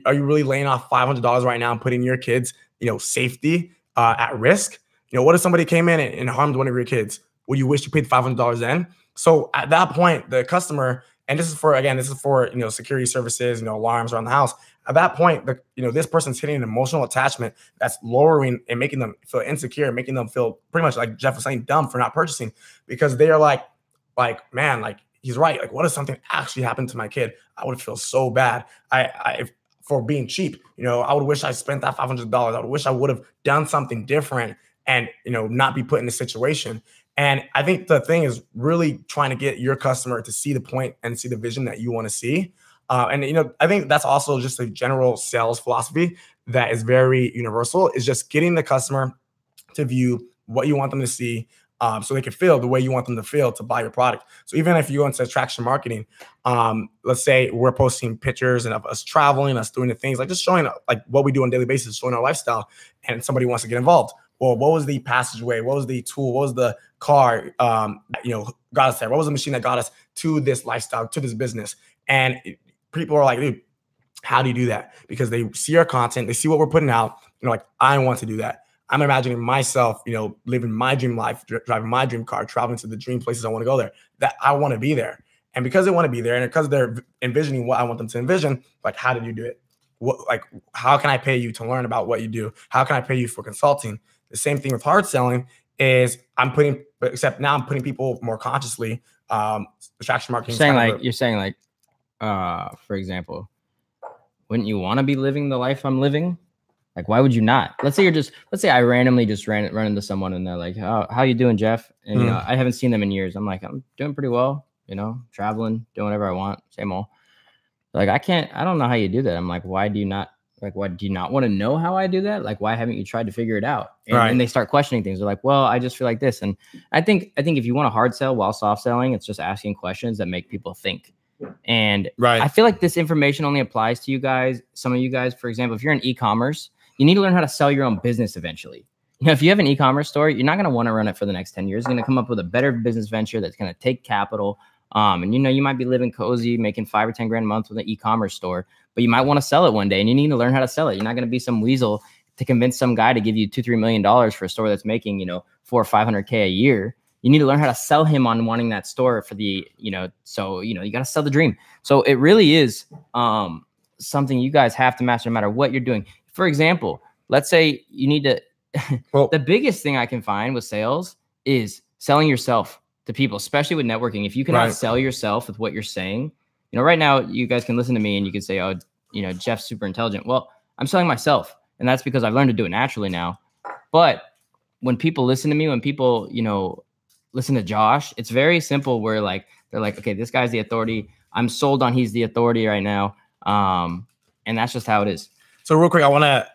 Are you really laying off $500 right now and putting your kids, safety at risk? What if somebody came in and harmed one of your kids? Would you wish you paid $500 then? So at that point, the customer And this is for, again, this is for, security services, alarms around the house. At that point, this person's hitting an emotional attachment that's lowering and making them feel insecure, making them feel pretty much like Jeff was saying, dumb for not purchasing, because they are like, man, like he's right. Like, what if something actually happened to my kid? I would feel so bad. For being cheap, I would wish I spent that $500. I would wish I would have done something different and, not be put in this situation. And I think the thing is really trying to get your customer to see the point and see the vision that you want to see. And I think that's also just a general sales philosophy that is very universal, is just getting the customer to view what you want them to see, so they can feel the way you want them to feel to buy your product. So even if you go into attraction marketing, let's say we're posting pictures and of us traveling, us doing the things, like just showing like what we do on a daily basis, showing our lifestyle, and somebody wants to get involved. Well, what was the passageway? What was the tool? What was the car, got us there? What was the machine that got us to this lifestyle, to this business? And people are like, dude, how do you do that? Because they see our content, they see what we're putting out, like, I want to do that. I'm imagining myself, living my dream life, driving my dream car, traveling to the dream places I want to go there, that I want to be there. And because they want to be there, and because they're envisioning what I want them to envision, like, how did you do it? How can I pay you to learn about what you do? How can I pay you for consulting? The same thing with hard selling is except now I'm putting people more consciously, attraction marketing. You're saying for example, wouldn't you want to be living the life I'm living? Like, why would you not? Let's say I randomly just run into someone and they're like, how you doing, Jeff? And, I haven't seen them in years. I'm like, I'm doing pretty well, traveling, doing whatever I want. Same old. Like, I don't know how you do that. I'm like, why do you not want to know how I do that? Like, why haven't you tried to figure it out? And they start questioning things. They're like, well, I just feel like this. And I think if you want to hard sell while soft selling, it's just asking questions that make people think. And I feel like this information only applies to you guys. Some of you guys, for example, if you're in e-commerce, you need to learn how to sell your own business eventually. If you have an e-commerce store, you're not going to want to run it for the next 10 years. You're going to come up with a better business venture that's going to take capital. And you might be living cozy, making $5 or $10 grand a month with an e-commerce store, but you might want to sell it one day and you need to learn how to sell it. You're not going to be some weasel to convince some guy to give you $2-3 million for a store that's making, $400,000 or $500K a year. You need to learn how to sell him on wanting that store for the, you got to sell the dream. So it really is something you guys have to master no matter what you're doing. For example, let's say you need to, the biggest thing I can find with sales is selling yourself to people, especially with networking. If you cannot sell yourself with what you're saying, right now you guys can listen to me and you can say, oh, Jeff's super intelligent. Well, I'm selling myself. And that's because I've learned to do it naturally now. But when people listen to me, when people, listen to Josh, it's very simple where they're like, okay, this guy's the authority. I'm sold on he's the authority right now. And that's just how it is. So real quick, I want to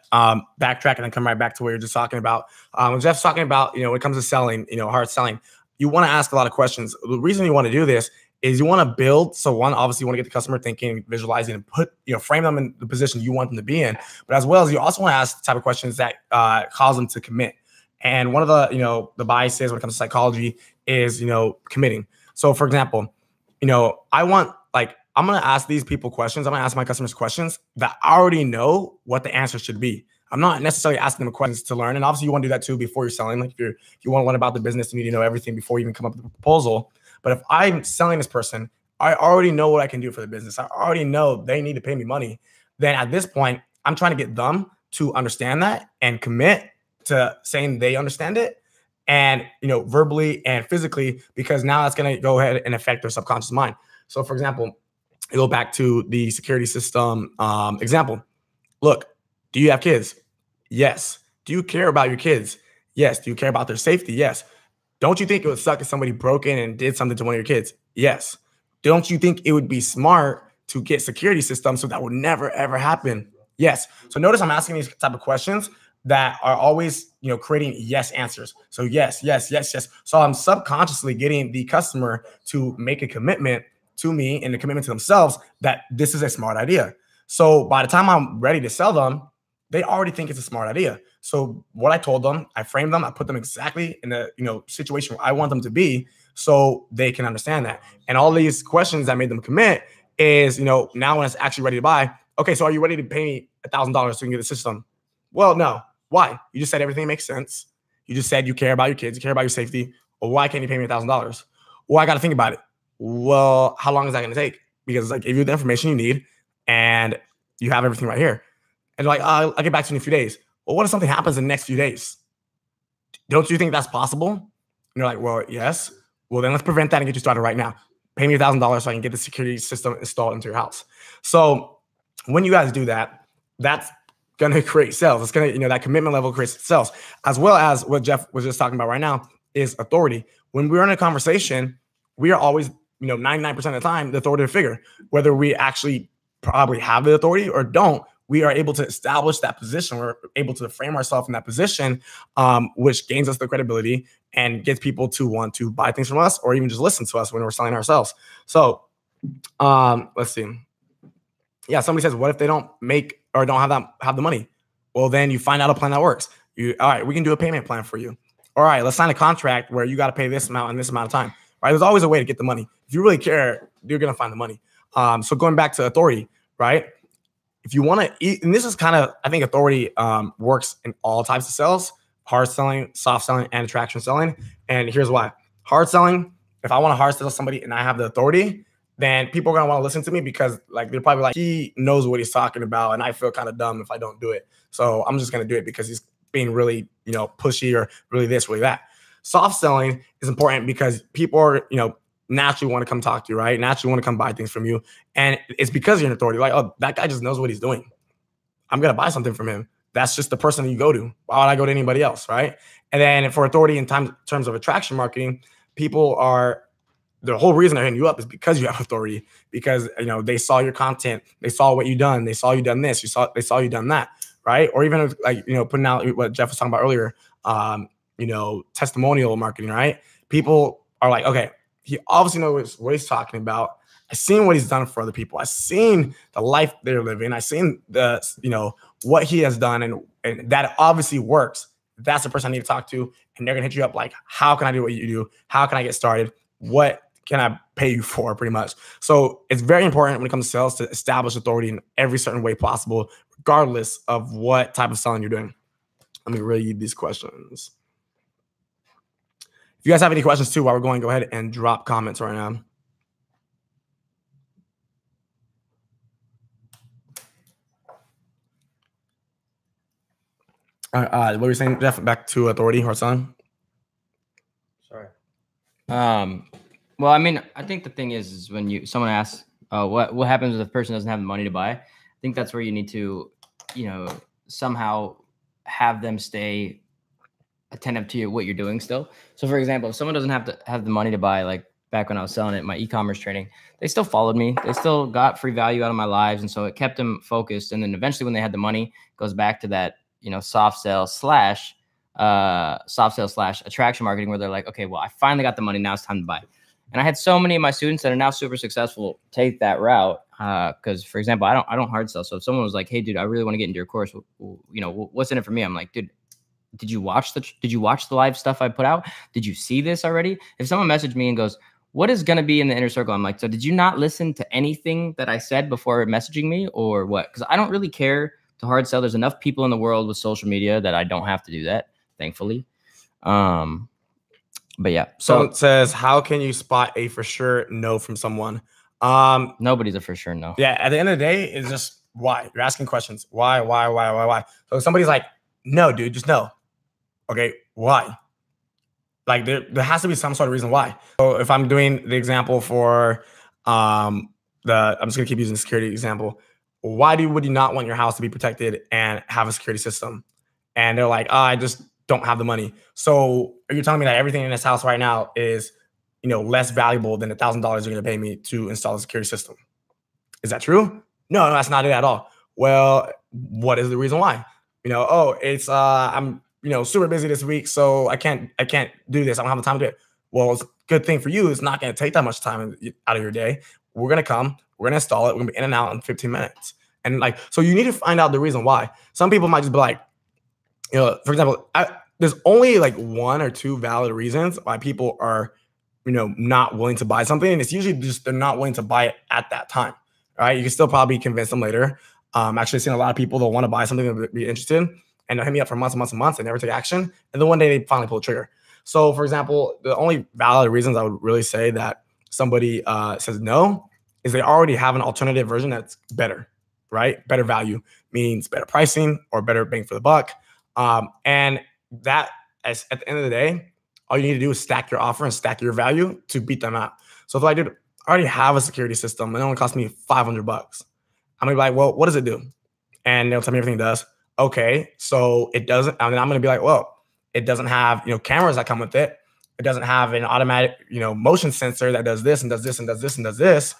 backtrack and then come right back to what you're just talking about. When Jeff's talking about, when it comes to selling, hard selling, you want to ask a lot of questions. The reason you want to do this is you want to build. So one, obviously you want to get the customer thinking, visualizing, and frame them in the position you want them to be in. But as well as you also want to ask the type of questions that cause them to commit. And one of the, the biases when it comes to psychology is, committing. So for example, I'm going to ask these people questions. I'm going to ask my customers questions that I already know what the answer should be. I'm not necessarily asking them questions to learn. And obviously you want to do that too before you're selling. Like if you want to learn about the business, you need to know everything before you even come up with a proposal. But if I'm selling this person, I already know what I can do for the business. I already know they need to pay me money. Then at this point, I'm trying to get them to understand that and commit to saying they understand it, and verbally and physically, because now that's going to go ahead and affect their subconscious mind. So for example, I go back to the security system example. Look, do you have kids? Yes. Do you care about your kids? Yes. Do you care about their safety? Yes. Don't you think it would suck if somebody broke in and did something to one of your kids? Yes. Don't you think it would be smart to get security systems so that would never, ever happen? Yes. So notice I'm asking these type of questions that are always, creating yes answers. So yes, yes, yes, yes. So I'm subconsciously getting the customer to make a commitment to me and a commitment to themselves that this is a smart idea. So by the time I'm ready to sell them, they already think it's a smart idea. So what I told them, I framed them, I put them exactly in the situation where I want them to be so they can understand that. And all these questions that made them commit is, now when it's actually ready to buy, okay, so are you ready to pay me $1,000 so you can get the system? Well, no. Why? You just said everything makes sense. You just said you care about your kids, you care about your safety. Well, why can't you pay me $1,000? Well, I got to think about it. well, how long is that going to take? Because like, give you the information you need and you have everything right here. And like, I'll get back to you in a few days. Well, what if something happens in the next few days? Don't you think that's possible? And you're like, well, yes. Well, then let's prevent that and get you started right now. Pay me $1,000 so I can get the security system installed into your house. So when you guys do that, that's going to create sales. It's going to, that commitment level creates sales, as well as what Jeff was just talking about right now is authority. When we're in a conversation, we are always, 99% of the time, the authoritative figure. Whether we actually probably have the authority or don't, we are able to establish that position. We're able to frame ourselves in that position, which gains us the credibility and gets people to want to buy things from us or even just listen to us when we're selling ourselves. So let's see. Yeah, somebody says, what if they don't make or don't have the money? Well, then you find out a plan that works. All right, we can do a payment plan for you. All right, let's sign a contract where you got to pay this amount in this amount of time. Right? There's always a way to get the money. If you really care, you're going to find the money. So going back to authority, right? If you want to eat, and this is kind of, I think authority works in all types of sales, hard selling, soft selling, and attraction selling. And here's why. Hard selling, if I want to hard sell somebody and I have the authority, then people are going to want to listen to me because like they're probably like, he knows what he's talking about and I feel kind of dumb if I don't do it. So I'm just going to do it because he's being really, pushy or really this, really that. Soft selling is important because people are, naturally want to come talk to you, right? Naturally want to come buy things from you. And it's because you're an authority. Like, oh, that guy just knows what he's doing. I'm going to buy something from him. That's just the person that you go to. Why would I go to anybody else, right? And then for authority in terms of attraction marketing, people are, the whole reason they're hitting you up is because you have authority, because, they saw your content. They saw what you done. They saw you done this. They saw you done that, right? Or even like, putting out what Jeff was talking about earlier, testimonial marketing, right? People are like, okay, he obviously knows what he's talking about. I've seen what he's done for other people. I've seen the life they're living. I've seen the, what he has done, and that obviously works. That's the person I need to talk to. And they're going to hit you up like, how can I do what you do? How can I get started? What can I pay you for, pretty much? So it's very important when it comes to sales to establish authority in every certain way possible, regardless of what type of selling you're doing. Let me read these questions. If you guys have any questions too, while we're going, go ahead and drop comments right now. What were you saying, Jeff? Back to authority or something? Sorry. Well, I mean, I think the thing is when someone asks, what happens if the person doesn't have the money to buy? I think that's where you need to, somehow have them stay attentive to what you're doing still. So for example, if someone doesn't have the money to buy, like back when I was selling it, my e-commerce training, they still followed me. They still got free value out of my lives. And so it kept them focused. And then eventually when they had the money, it goes back to that, soft sell slash attraction marketing, where they're like, okay, well, I finally got the money. Now it's time to buy. And I had so many of my students that are now super successful take that route. Because for example, I don't hard sell. So if someone was like, hey dude, I really want to get into your course, what's in it for me? I'm like, dude, did you watch the live stuff I put out? Did you see this already? If someone messaged me and goes, what is going to be in the inner circle? I'm like, so did you not listen to anything that I said before messaging me or what? Because I don't really care to hard sell. There's enough people in the world with social media that I don't have to do that, thankfully. But yeah. So it says, how can you spot a for sure no from someone? Nobody's a for sure no. Yeah. At the end of the day, it's just why. You're asking questions. Why? So if somebody's like, no, dude, just no. Okay, why? Like there has to be some sort of reason why. So if I'm doing the example for I'm just gonna keep using the security example. Why would you not want your house to be protected and have a security system? And they're like, I just don't have the money. So are you telling me that everything in this house right now is, less valuable than $1,000 you're gonna pay me to install a security system? Is that true? No, that's not it at all. Well, what is the reason why? It's I'm super busy this week, so I can't do this. I don't have the time to do it. Well, it's a good thing for you. It's not going to take that much time out of your day. We're going to come, we're going to install it. We're going to be in and out in 15 minutes. And so you need to find out the reason why. Some people might just be like, for example, there's only like 1 or 2 valid reasons why people are, not willing to buy something. And it's usually just, they're not willing to buy it at that time. All right. You can still probably convince them later. Actually seen a lot of people that want to buy something and be interested, and they'll hit me up for months and months and months and never take action. And then one day they finally pull the trigger. So for example, the only valid reasons I would really say that somebody says no is they already have an alternative version that's better, right? Better value means better pricing or better bang for the buck. And that, at the end of the day, all you need to do is stack your offer and stack your value to beat them out. So if I already have a security system and it only cost me $500, I'm gonna be like, well, what does it do? And they'll tell me everything it does. Okay, so it doesn't, and then I'm gonna be like, well, it doesn't have, cameras that come with it. It doesn't have an automatic, motion sensor that does this and does this and does this and does this.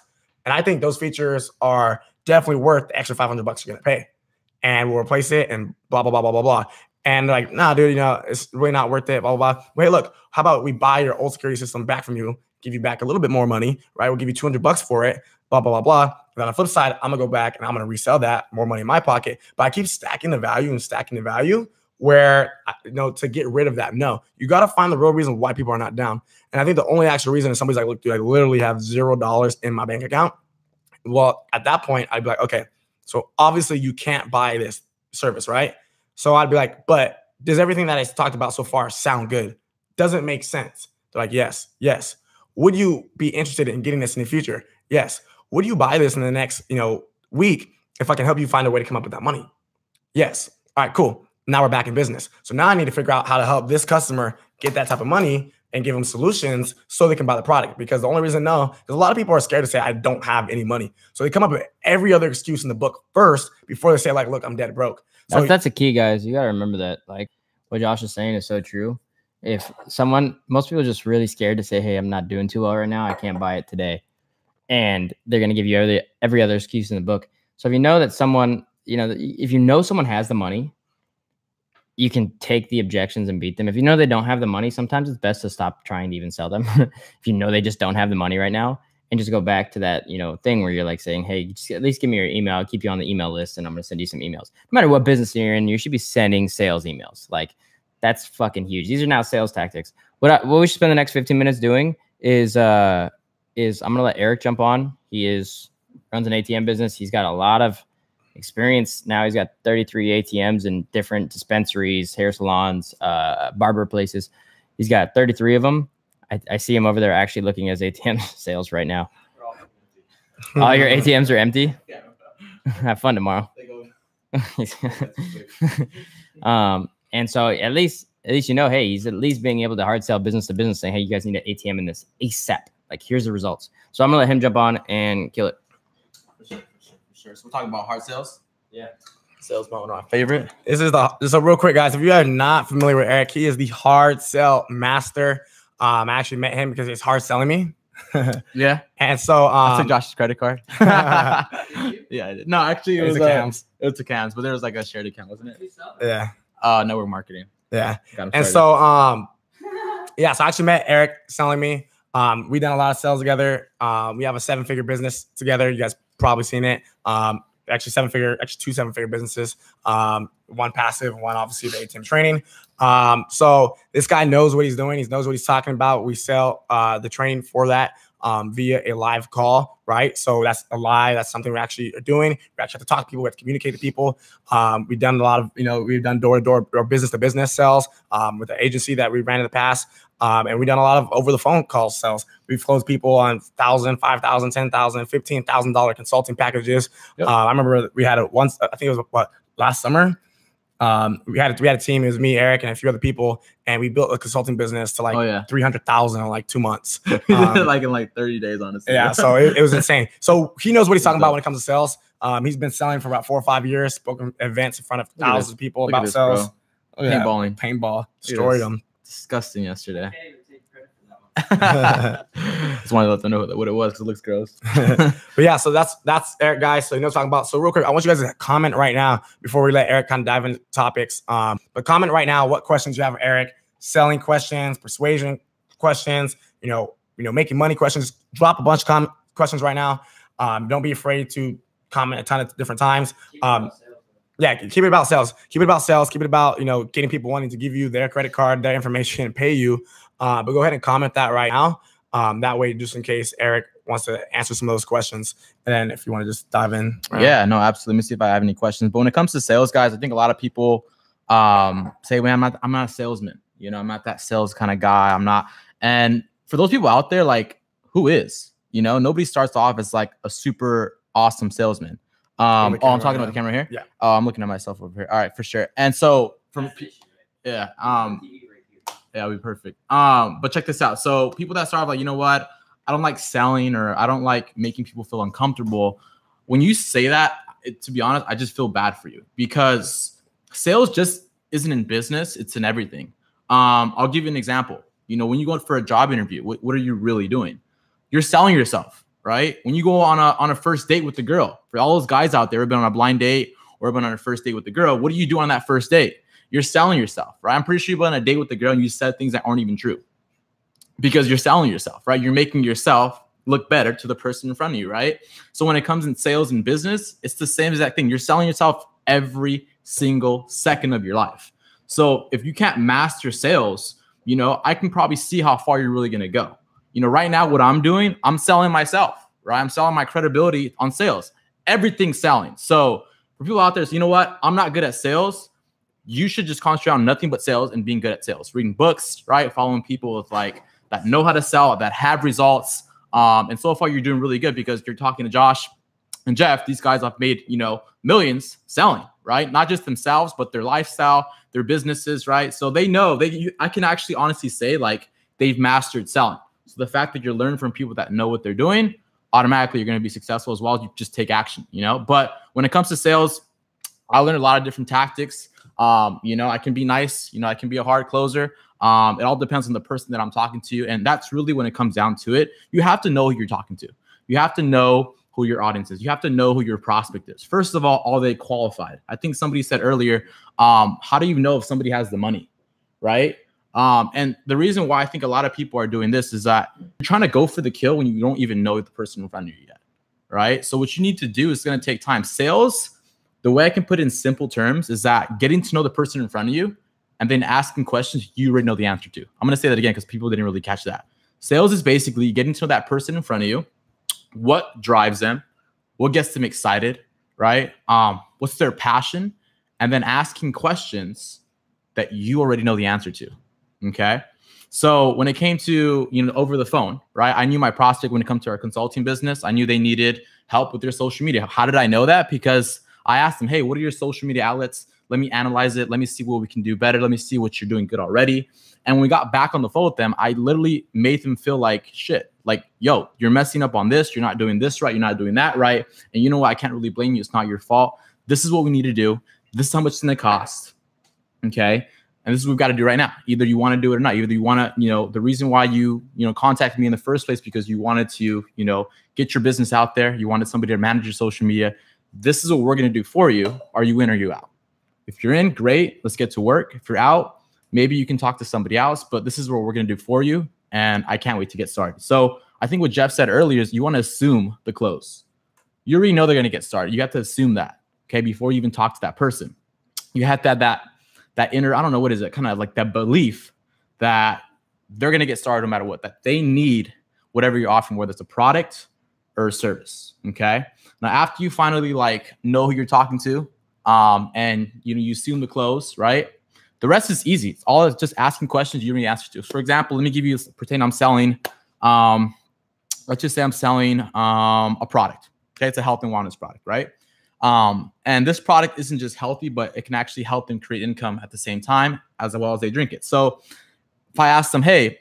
And I think those features are definitely worth the extra $500 you're gonna pay. And we'll replace it and blah, blah, blah, blah, blah, blah. And like, nah, dude, it's really not worth it, blah, blah, blah. Wait, look, how about we buy your old security system back from you, give you back a little bit more money, right? We'll give you $200 for it, blah, blah, blah, blah. And on the flip side, I'm gonna go back and I'm gonna resell that, more money in my pocket. But I keep stacking the value and stacking the value where, to get rid of that. No, you gotta find the real reason why people are not down. And I think the only actual reason is somebody's like, look, dude, I literally have $0 in my bank account. Well, at that point, I'd be like, okay, so obviously you can't buy this service, right? So I'd be like, but does everything that I talked about so far sound good? Does it make sense? They're like, yes, yes. Would you be interested in getting this in the future? Yes. Would you buy this in the next, week if I can help you find a way to come up with that money? Yes. All right, cool. Now we're back in business. So now I need to figure out how to help this customer get that type of money and give them solutions so they can buy the product. Because the only reason because a lot of people are scared to say, I don't have any money. So they come up with every other excuse in the book first before they say like, look, I'm dead broke. So that's a key, guys. You got to remember that. Like what Josh is saying is so true. If most people are just really scared to say, hey, I'm not doing too well right now, I can't buy it today. And they're going to give you every other excuse in the book. So if you know that someone, if you know someone has the money, you can take the objections and beat them. If you know they don't have the money, sometimes it's best to stop trying to even sell them. If you know they just don't have the money right now, and just go back to that, thing where you're like saying, hey, just at least give me your email. I'll keep you on the email list and I'm going to send you some emails. No matter what business you're in, you should be sending sales emails. Like that's fucking huge. These are now sales tactics. What we should spend the next 15 minutes doing is I'm going to let Eric jump on. He runs an ATM business. He's got a lot of experience now. He's got 33 ATMs in different dispensaries, hair salons, barber places. He's got 33 of them. I see him over there actually looking at his ATM sales right now. All your ATMs are empty? Yeah. Have fun tomorrow. And so at least hey, he's at least being able to hard sell business to business, saying, hey, you guys need an ATM in this ASAP. Like, here's the results. So I'm gonna let him jump on and kill it. For sure. So we're talking about hard sales. Yeah. Sales one of my favorite. So real quick, guys, if you are not familiar with Eric, he is the hard sell master. I actually met him because he's hard selling me. Yeah. And so I took Josh's credit card. Yeah, I did. No, actually it was a Cams, but there was like a shared account, wasn't it? Yeah. Network marketing. Yeah. And so so I actually met Eric selling me. We've done a lot of sales together. We have a 7-figure business together. You guys probably seen it. Actually two 7-figure businesses. One passive, one obviously the ATM training. So this guy knows what he's doing. He knows what he's talking about. We sell the training for that via a live call, right? So that's a lie. That's something we actually are doing. We actually have to talk to people. We have to communicate to people. We've done a lot of, we've done door-to-door or business-to-business sales with the agency that we ran in the past. And we've done a lot of over-the-phone call sales. We've closed people on $1,000, $5,000, $10,000, $15,000 consulting packages. Yep. I remember we had it once, I think it was last summer. We had a team. It was me, Eric, and a few other people, and we built a consulting business to like 300,000 in like 2 months. Like in like 30 days, honestly. Yeah, so it was insane. So he knows what he's talking about when it comes to sales. He's been selling for about 4 or 5 years. Spoken events in front of thousands of people about sales. Paintball, destroyed them. Disgusting yesterday. Just wanted to let them know what it was because it looks gross. But yeah, so that's Eric, guys. So you know what I'm talking about. So real quick, I want you guys to comment right now before we let Eric kind of dive into topics. But comment right now what questions you have for Eric. Selling questions, persuasion questions, making money questions. Drop a bunch of questions right now. Don't be afraid to comment a ton of different times. Yeah, keep it about sales. Keep it about sales. Keep it about, getting people wanting to give you their credit card, their information, and pay you. But go ahead and comment that right now. That way, just in case Eric wants to answer some of those questions. And then if you want to just dive in. Yeah, no, absolutely. Let me see if I have any questions. But when it comes to sales, guys, I think a lot of people say, well, I'm not a salesman. I'm not that sales kind of guy. I'm not. And for those people out there, like, who is? You know, nobody starts off as like a super awesome salesman. I'm talking about the camera here. Yeah. Oh, I'm looking at myself over here. All right, for sure. And so yeah, yeah, it'll be perfect. But check this out. So people that start off like, you know what? I don't like selling, or I don't like making people feel uncomfortable. When you say that, to be honest, I just feel bad for you, because sales just isn't in business. It's in everything. I'll give you an example. You know, when you go for a job interview, what are you really doing? You're selling yourself, right? When you go on a first date with the girl, for all those guys out there who've been on a blind date or have been on a first date with the girl, what do you do on that first date? You're selling yourself, right? I'm pretty sure you've been on a date with the girl and you said things that aren't even true, because you're selling yourself, right? You're making yourself look better to the person in front of you, right? So when it comes in sales and business, it's the same exact thing. You're selling yourself every single second of your life. So if you can't master sales, you know, I can probably see how far you're really going to go. You know, right now, what I'm doing, I'm selling myself, right? I'm selling my credibility on sales. Everything's selling. So for people out there, so you know what? I'm not good at sales. You should just concentrate on nothing but sales and being good at sales, reading books, right? Following people with like that know how to sell, that have results. And so far you're doing really good, because you're talking to Josh and Jeff. These guys have made, you know, millions selling, right? Not just themselves, but their lifestyle, their businesses, right? So they know I can actually honestly say like they've mastered selling. So the fact that you're learning from people that know what they're doing, automatically you're going to be successful as well as you just take action, you know? But when it comes to sales, I learned a lot of different tactics. You know, I can be nice, you know, I can be a hard closer. It all depends on the person that I'm talking to. And that's really when it comes down to it. You have to know who you're talking to. You have to know who your audience is. You have to know who your prospect is. First of all, are they qualified? I think somebody said earlier, how do you know if somebody has the money, right? And the reason why I think a lot of people are doing this is that you're trying to go for the kill when you don't even know the person in front of you yet, right? So what you need to do is going to take time. Sales, the way I can put it in simple terms, is that getting to know the person in front of you and then asking questions you already know the answer to. I'm going to say that again because people didn't really catch that. Sales is basically getting to know that person in front of you, what drives them, what gets them excited, right? What's their passion, and then asking questions that you already know the answer to. Okay. So when it came to, you know, over the phone, right? I knew my prospect when it comes to our consulting business. I knew they needed help with their social media. How did I know that? Because I asked them, hey, what are your social media outlets? Let me analyze it. Let me see what we can do better. Let me see what you're doing good already. And when we got back on the phone with them, I literally made them feel like shit. Like, yo, you're messing up on this. You're not doing this right. You're not doing that right. And you know what? I can't really blame you. It's not your fault. This is what we need to do. This is how much it's going to cost. Okay. And this is what we've got to do right now. Either you want to do it or not. Either you want to, you know, the reason why you contacted me in the first place, because you wanted to, you know, get your business out there. You wanted somebody to manage your social media. This is what we're going to do for you. Are you in or are you out? If you're in, great. Let's get to work. If you're out, maybe you can talk to somebody else, but this is what we're going to do for you. And I can't wait to get started. So I think what Jeff said earlier is you want to assume the close. You already know they're going to get started. You have to assume that, okay, before you even talk to that person. You have to have that inner, I don't know, what is it? Kind of like that belief that they're going to get started no matter what, that they need whatever you're offering, whether it's a product or a service. Okay. Now, after you finally like know who you're talking to, and you assume the close, right? The rest is easy. It's all just asking questions you already answer to. For example, let me give you, pretend I'm selling, let's just say I'm selling a product. Okay. It's a health and wellness product, right? And this product isn't just healthy, but it can actually help them create income at the same time, as well as they drink it. So if I ask them, hey,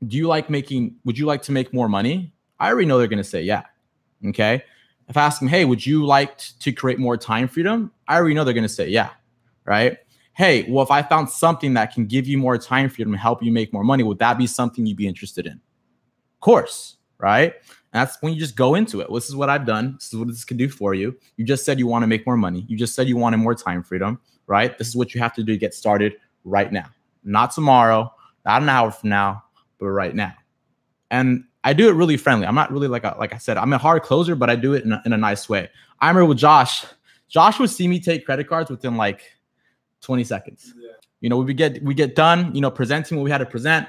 would you like to make more money? I already know they're going to say, yeah. Okay. If I ask them, hey, would you like to create more time freedom? I already know they're going to say, yeah. Right. Hey, well, if I found something that can give you more time freedom and help you make more money, would that be something you'd be interested in? Of course. Right. And that's when you just go into it. Well, this is what I've done. This is what this can do for you. You just said you want to make more money. You just said you wanted more time freedom, right? This is what you have to do to get started right now. Not tomorrow, not an hour from now, but right now. And I do it really friendly. I'm not really like I said, I'm a hard closer, but I do it in a nice way. I remember with Josh would see me take credit cards within like 20 seconds. Yeah. You know, we get done, you know, presenting what we had to present.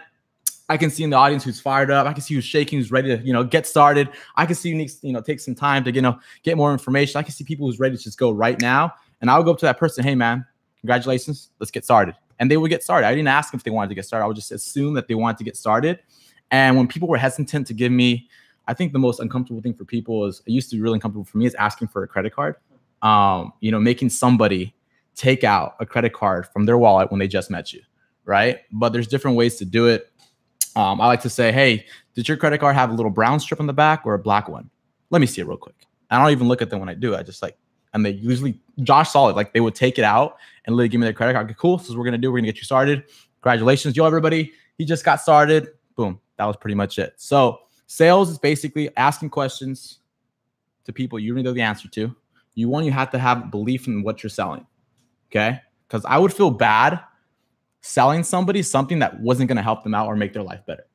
I can see in the audience who's fired up. I can see who's shaking, who's ready to, you know, get started. I can see who needs, you know, take some time to, you know, get more information. I can see people who's ready to just go right now. And I would go up to that person, hey, man, congratulations. Let's get started. And they would get started. I didn't ask them if they wanted to get started. I would just assume that they wanted to get started. And when people were hesitant to give me, I think the most uncomfortable thing for people is, it used to be really uncomfortable for me, is asking for a credit card. You know, making somebody take out a credit card from their wallet when they just met you, right? But there's different ways to do it. I like to say, hey, did your credit card have a little brown strip on the back or a black one? Let me see it real quick. I don't even look at them when I do it. I just like, and they usually, Josh saw it, like they would take it out and literally give me their credit card. Okay, cool. This is what we're going to do. We're going to get you started. Congratulations. Yo, everybody. He just got started. Boom. That was pretty much it. So sales is basically asking questions to people you already know the answer to. You have to have belief in what you're selling. Okay. Because I would feel bad selling somebody something that wasn't going to help them out or make their life better.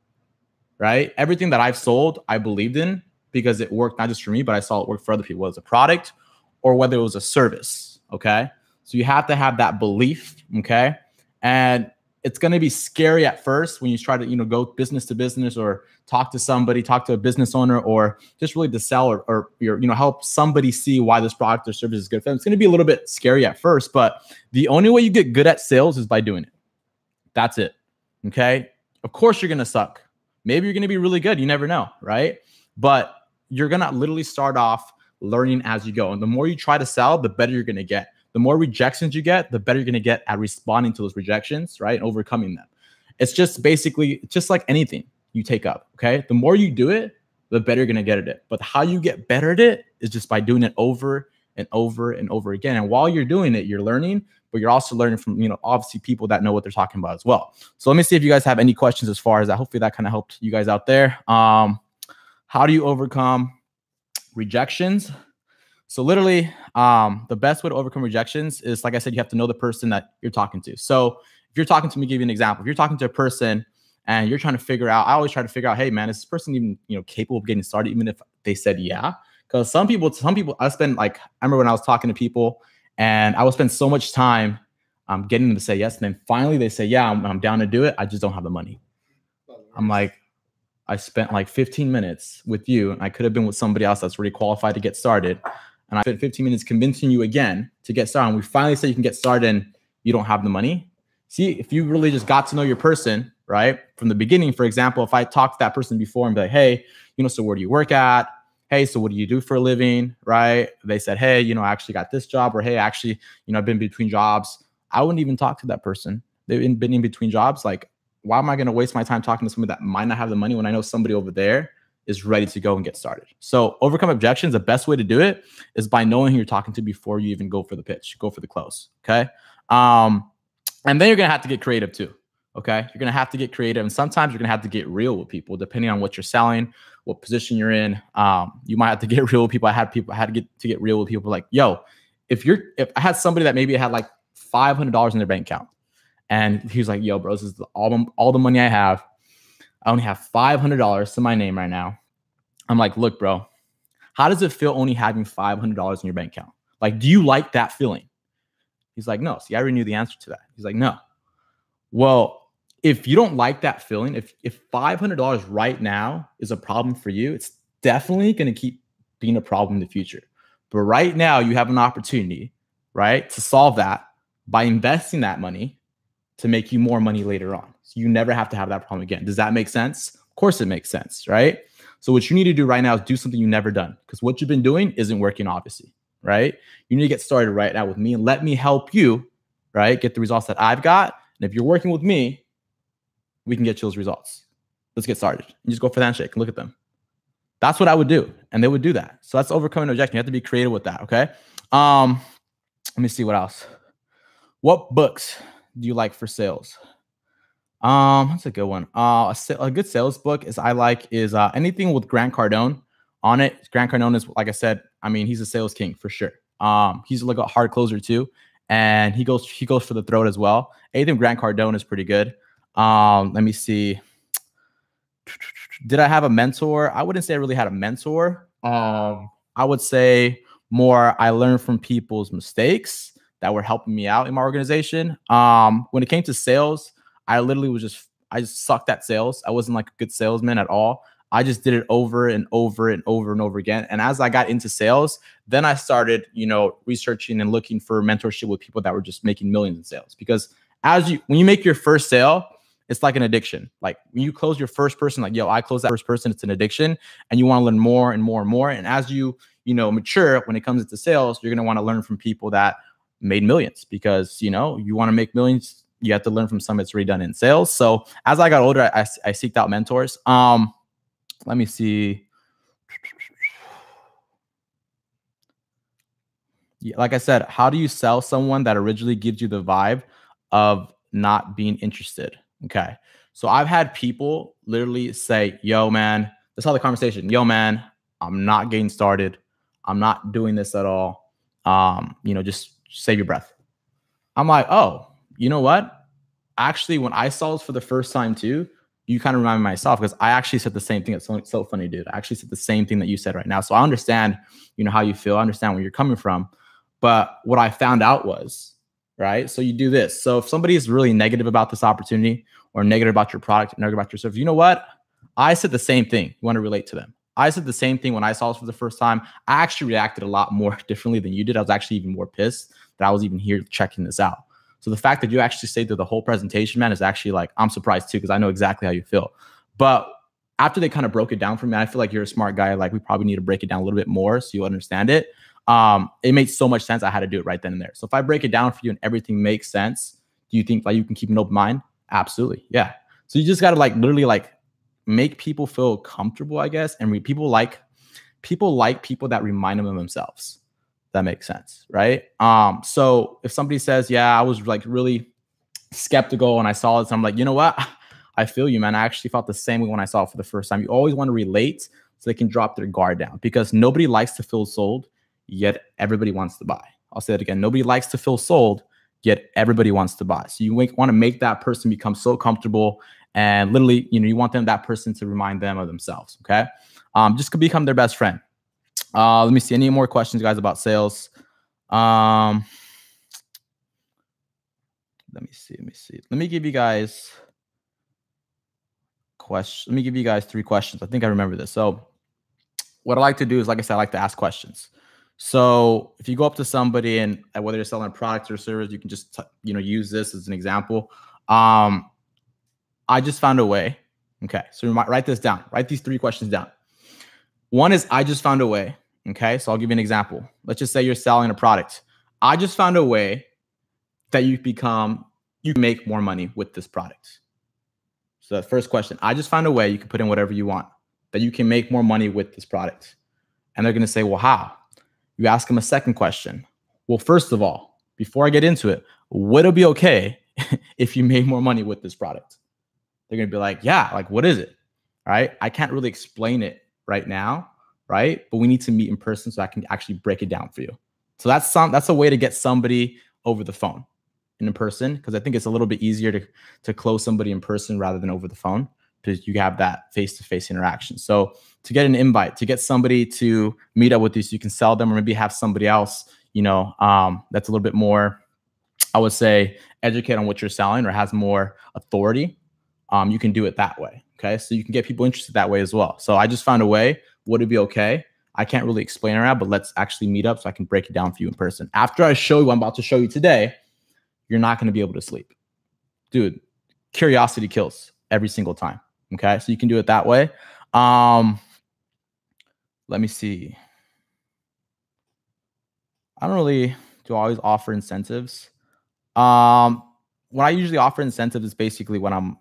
Right. Everything that I've sold, I believed in because it worked not just for me, but I saw it work for other people. Whether it was a product or whether it was a service. Okay. So you have to have that belief. Okay. And it's going to be scary at first when you try to, you know, go business to business or talk to somebody, talk to a business owner, or just really to sell or you know, help somebody see why this product or service is good for them. It's going to be a little bit scary at first, but the only way you get good at sales is by doing it. That's it. Okay. Of course you're going to suck. Maybe you're going to be really good. You never know. Right. But you're going to literally start off learning as you go. And the more you try to sell, the better you're going to get. The more rejections you get, the better you're going to get at responding to those rejections, right? And overcoming them. It's just basically just like anything you take up, okay? The more you do it, the better you're going to get at it. But how you get better at it is just by doing it over and over and over again. And while you're doing it, you're learning, but you're also learning from, you know, obviously people that know what they're talking about as well. So let me see if you guys have any questions as far as that. Hopefully that kind of helped you guys out there. How do you overcome rejections? So literally, the best way to overcome rejections is, like I said, you have to know the person that you're talking to. So if you're talking to me, give you an example. If you're talking to a person and you're trying to figure out, I always try to figure out, hey man, is this person even, you know, capable of getting started, even if they said yeah? Because some people, I spend like, I remember when I was talking to people and I would spend so much time getting them to say yes. And then finally they say, yeah, I'm down to do it. I just don't have the money. I'm like, I spent like 15 minutes with you and I could have been with somebody else that's really qualified to get started. And I spent 15 minutes convincing you again to get started. And we finally said you can get started and you don't have the money. See, if you really just got to know your person, right? From the beginning, for example, if I talked to that person before and be like, hey, you know, so where do you work at? Hey, so what do you do for a living? Right? They said, hey, you know, I actually got this job, or hey, actually, you know, I've been between jobs. I wouldn't even talk to that person. They've been in between jobs. Like, why am I going to waste my time talking to somebody that might not have the money when I know somebody over there is ready to go and get started? So overcome objections, the best way to do it is by knowing who you're talking to before you even go for the pitch, go for the close. Okay. And then you're going to have to get creative too. Okay. You're going to have to get creative. And sometimes you're going to have to get real with people, depending on what you're selling, what position you're in. You might have to get real with people. I had to get real with people like, yo, if I had somebody that maybe had like $500 in their bank account and he was like, yo, bro, this is all the money I have. I only have $500 to my name right now. I'm like, look, bro, how does it feel only having $500 in your bank account? Like, do you like that feeling? He's like, no. See, I already knew the answer to that. He's like, no. Well, if you don't like that feeling, if $500 right now is a problem for you, it's definitely going to keep being a problem in the future. But right now you have an opportunity, right, to solve that by investing that money to make you more money later on. So you never have to have that problem again. Does that make sense? Of course it makes sense, right? So what you need to do right now is do something you've never done, because what you've been doing isn't working, obviously, right? You need to get started right now with me and let me help you, right, get the results that I've got. And if you're working with me, we can get you those results. Let's get started. You just go for the handshake and look at them. That's what I would do. And they would do that. So that's overcoming rejection. You have to be creative with that, okay? Let me see what else. What books do you like for sales? That's a good one. A good sales book is anything with Grant Cardone on it. Grant Cardone is, like I said, I mean, he's a sales king for sure. He's like a hard closer too, and he goes for the throat as well. Anything Grant Cardone is pretty good. Let me see. Did I have a mentor? I wouldn't say I really had a mentor. I would say more I learned from people's mistakes that were helping me out in my organization. When it came to sales, I just sucked at sales. I wasn't like a good salesman at all. I just did it over and over and over and over again. And as I got into sales, then I started, researching and looking for mentorship with people that were just making millions in sales. Because when you make your first sale, it's like an addiction. Like when you close your first person, like, yo, I close that first person, it's an addiction, and you want to learn more and more and more. And as you mature when it comes to sales, you're going to want to learn from people that made millions, because, you want to make millions. You have to learn from somebody that's already done in sales. So as I got older, I seeked out mentors. Let me see. Yeah, like I said, how do you sell someone that originally gives you the vibe of not being interested? Okay. So I've had people literally say, yo, man, that's how the conversation, yo, man, I'm not getting started. I'm not doing this at all. Just save your breath. I'm like, oh, you know what? Actually, when I saw this for the first time too, you kind of remind me myself, because I actually said the same thing. It's so funny, dude. I actually said the same thing that you said right now. So I understand, how you feel. I understand where you're coming from. But what I found out was, right? So you do this. So if somebody is really negative about this opportunity, or negative about your product, negative about your service, you know what? I said the same thing. You want to relate to them. I said the same thing when I saw this for the first time. I actually reacted a lot more differently than you did. I was actually even more pissed that I was even here checking this out. So the fact that you actually stayed through the whole presentation, man, is actually like, I'm surprised too, because I know exactly how you feel. But after they kind of broke it down for me, I feel like you're a smart guy. Like, we probably need to break it down a little bit more so you understand it. It made so much sense. I had to do it right then and there. So if I break it down for you and everything makes sense, do you think like you can keep an open mind? Absolutely. Yeah. So you just got to like literally like make people feel comfortable, I guess. And people like people that remind them of themselves. That makes sense, right? So if somebody says, yeah, I was like really skeptical and I saw this, I'm like, you know what? I feel you, man. I actually felt the same way when I saw it for the first time. You always want to relate so they can drop their guard down, because nobody likes to feel sold, yet everybody wants to buy. I'll say it again. Nobody likes to feel sold, yet everybody wants to buy. So you want to make that person become so comfortable, and literally, you want that person to remind them of themselves. Okay. Just become their best friend. Let me see. Any more questions, guys, about sales? Let me see. Let me give you guys questions. Let me give you guys 3 questions. I think I remember this. So what I like to do is, like I said, I like to ask questions. So if you go up to somebody, and whether you're selling a product or service, you can just, use this as an example. I just found a way. Okay. So you might write this down. Write these 3 questions down. One is, I just found a way. Okay. So I'll give you an example. Let's just say you're selling a product. I just found a way that you can make more money with this product. So the first question, I just found a way, you can put in whatever you want, that you can make more money with this product. And they're going to say, well, how? You ask them a second question. Well, first of all, before I get into it, would it be okay if you made more money with this product? They're going to be like, yeah, like, what is it? Right? I can't really explain it right now, right? But we need to meet in person so I can actually break it down for you. So that's a way to get somebody over the phone and in person, because I think it's a little bit easier to close somebody in person rather than over the phone, because you have that face-to-face interaction. So to get an invite, to get somebody to meet up with you so you can sell them, or maybe have somebody else, that's a little bit more, I would say, educate on what you're selling or has more authority, you can do it that way. Okay. So you can get people interested that way as well. So I just found a way. Would it be okay? I can't really explain it out, but let's actually meet up so I can break it down for you in person. After I show you what I'm about to show you today, you're not going to be able to sleep. Dude, curiosity kills every single time. Okay. So you can do it that way. Let me see. I don't really always offer incentives. When I usually offer incentives is basically what I'm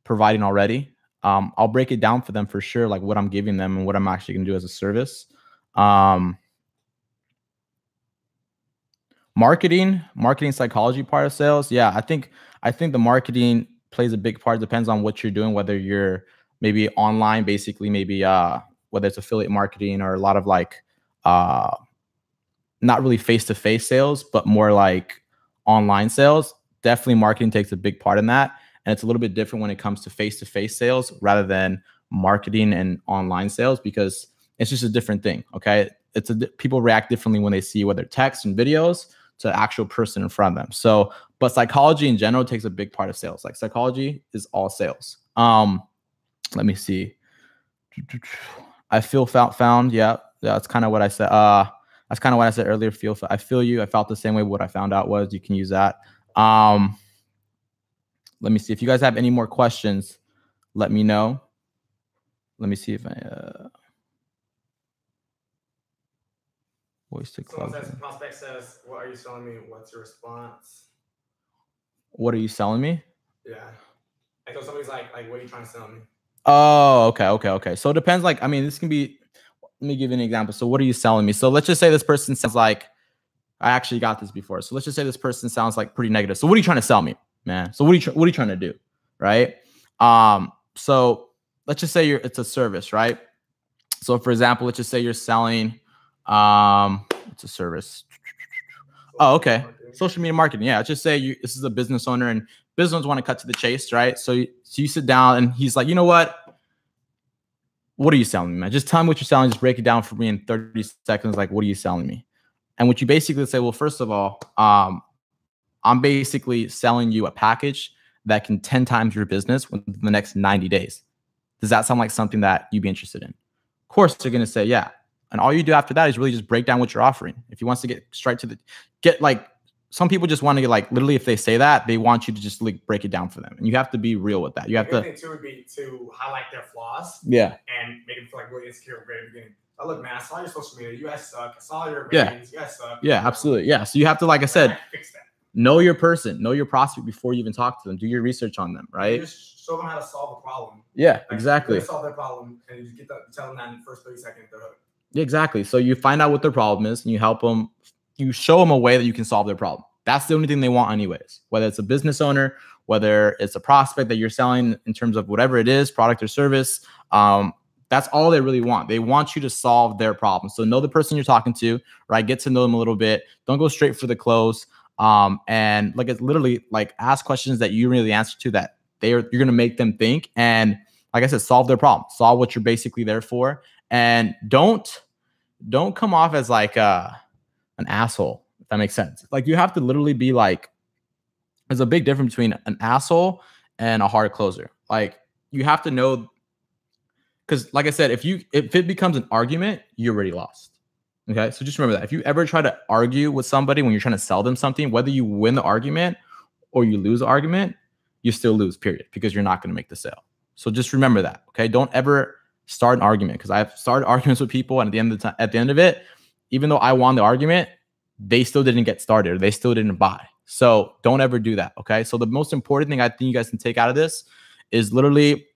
providing already. I'll break it down for them for sure, like what I'm giving them and what I'm actually going to do as a service. Marketing psychology part of sales. Yeah, I think the marketing plays a big part. It depends on what you're doing, whether you're maybe online, basically maybe whether it's affiliate marketing or a lot of like not really face-to-face sales, but more like online sales. Definitely marketing takes a big part in that. And it's a little bit different when it comes to face-to-face sales rather than marketing and online sales, because it's just a different thing. Okay. People react differently when they see whether text and videos to actual person in front of them. So, but psychology in general takes a big part of sales. Like psychology is all sales. Let me see. I feel found. Yeah. That's kind of what I said. That's kind of what I said earlier. I feel you. I felt the same way. What I found out was you can use that. let me see if you guys have any more questions. Let me know. Let me see if I voice to close. Prospect says, "What are you selling me? What's your response?" What are you selling me? Yeah. And so somebody's like, what are you trying to sell me? Oh, okay. So it depends. Like, I mean, this can be. Let me give you an example. So what are you selling me? So let's just say this person sounds like, I actually got this before. So let's just say this person sounds like pretty negative. So what are you trying to sell me, man? So what are you trying to do, right? So let's just say it's a service, right? So for example, let's just say you're selling, it's a service. Oh, okay. Social media marketing. Yeah. Let's just say this is a business owner and business owners want to cut to the chase, right? So you sit down and he's like, you know what? What are you selling me, man? Just tell me what you're selling. Just break it down for me in 30 seconds. Like, what are you selling me? And what you basically say, well, first of all, I'm basically selling you a package that can 10 times your business within the next 90 days. Does that sound like something that you'd be interested in? Of course, they're going to say, yeah. And all you do after that is really just break down what you're offering. If he wants to get straight to some people just want to get literally, if they say that, they want you to just break it down for them. And you have to be real with that. You have to. The thing too would be to highlight their flaws. Yeah. And make them feel really insecure at the very beginning. Oh, look, man, I saw your social media. You guys suck. I saw your ratings. You guys suck. Yeah, absolutely. Yeah. So you have to, like I said, fix that. Know your person, know your prospect before you even talk to them. Do your research on them, right? You just show them how to solve a problem. Yeah, exactly. Solve their problem, and you just tell them that in the first 30 seconds. They're hooked. Yeah, exactly. So you find out what their problem is, and you help them. You show them a way that you can solve their problem. That's the only thing they want, anyways. Whether it's a business owner, whether it's a prospect that you're selling in terms of whatever it is, product or service. That's all they really want. They want you to solve their problem. So know the person you're talking to, right? Get to know them a little bit. Don't go straight for the close. And it's literally ask questions that you really answer to that you're going to make them think. And like I said, solve their problem, solve what you're basically there for. And don't come off as an asshole, if that makes sense. You have to literally be there's a big difference between an asshole and a hard closer. You have to know, because like I said, if it becomes an argument, you're already lost. Okay, so just remember that if you ever try to argue with somebody when you're trying to sell them something, whether you win the argument or you lose the argument, you still lose, period, because you're not going to make the sale. So just remember that. Okay, don't ever start an argument, because I've started arguments with people, and at the end of it, even though I won the argument, they still didn't get started, or they still didn't buy. So don't ever do that. Okay, so the most important thing I think you guys can take out of this is literally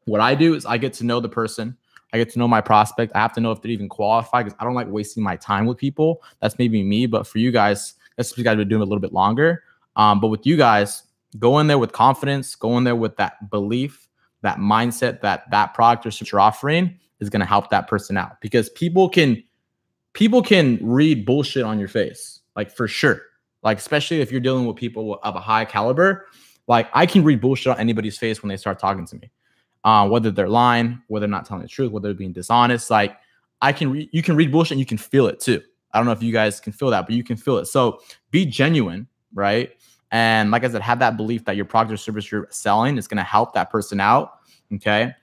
what I do is I get to know the person. I get to know my prospect. I have to know if they're even qualified, because I don't like wasting my time with people. That's maybe me, but for you guys, that's what you guys have been doing a little bit longer. But with you guys, go in there with confidence, go in there with that belief, that mindset that product or service you're offering is going to help that person out, because people can read bullshit on your face, for sure. Especially if you're dealing with people of a high caliber, I can read bullshit on anybody's face when they start talking to me. Whether they're lying, whether they're not telling the truth, whether they're being dishonest, you can read bullshit and you can feel it too. I don't know if you guys can feel that, but you can feel it. So be genuine, right? And like I said, have that belief that your product or service you're selling is going to help that person out. Okay.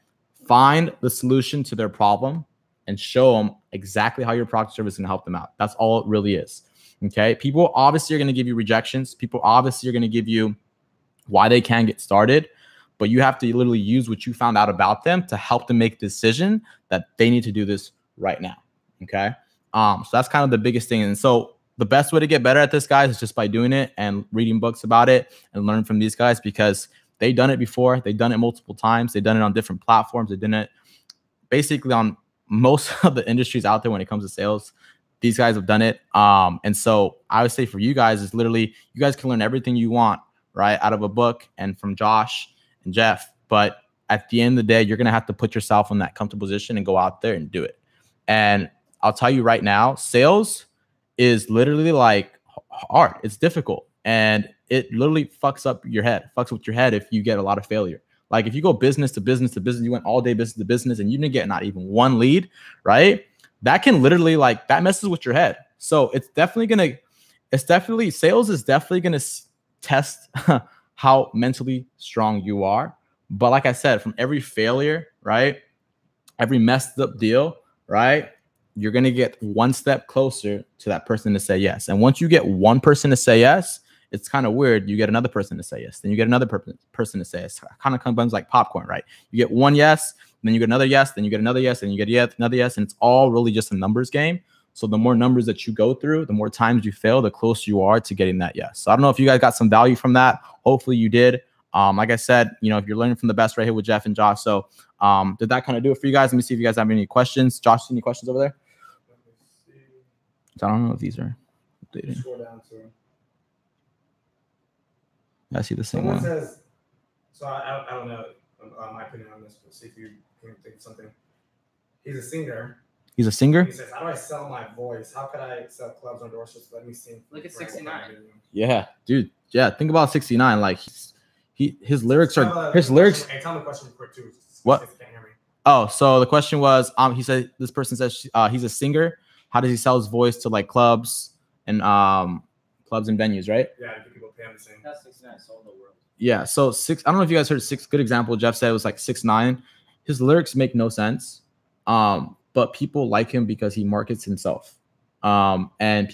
Find the solution to their problem and show them exactly how your product or service is going to help them out. That's all it really is. Okay. People obviously are going to give you rejections. People obviously are going to give you why they can't get started. But you have to literally use what you found out about them to help them make a decision that they need to do this right now. Okay. So that's kind of the biggest thing. And so the best way to get better at this, guys, is just by doing it and reading books about it and learn from these guys, because they've done it before. They've done it multiple times. They've done it on different platforms. They've done it basically on most of the industries out there when it comes to sales. These guys have done it. And so I would say for you guys is literally, you guys can learn everything you want, right, out of a book and from Josh and Jeff. But at the end of the day, you're going to have to put yourself in that comfortable position and go out there and do it. And I'll tell you right now, sales is literally hard. It's difficult. And it literally fucks with your head if you get a lot of failure. If you go business to business to business, you went all day business to business and you didn't get not even one lead, right? That can literally that messes with your head. So sales is definitely going to test how mentally strong you are. But like I said, from every failure, right, every messed up deal, right, you're going to get one step closer to that person to say yes. And once you get one person to say yes, it's kind of weird. You get another person to say yes, then you get another person to say yes. It kind of comes like popcorn, right? You get one yes, then you get another yes, then you get another yes, and you get another yes, and it's all really just a numbers game. So the more numbers that you go through, the more times you fail, the closer you are to getting that yes. So I don't know if you guys got some value from that. Hopefully you did. Like I said, you know, if you're learning from the best right here with Jeff and Josh. So did that kind of do it for you guys? Let me see if you guys have any questions. Josh, any questions over there? So I don't know if these are updated. Scroll down to. I see the same Someone one. says, so I don't know my opinion on this, but see if you can think of something. He's a singer. He's a singer? He says, how do I sell my voice? How could I sell clubs on doors? Just let me sing. Look at 69. Yeah, dude. Yeah, think about 69. Like his lyrics are Hey, tell me the question quick too. What? If you can't hear me. Oh, so the question was, he said this person says he's a singer. How does he sell his voice to like clubs and venues, right? Yeah, people pay him to sing. That's 69 sold the world. Yeah. So I don't know if you guys heard six. Good example. Jeff said it was like 6ix9ine. His lyrics make no sense. But people like him because he markets himself. And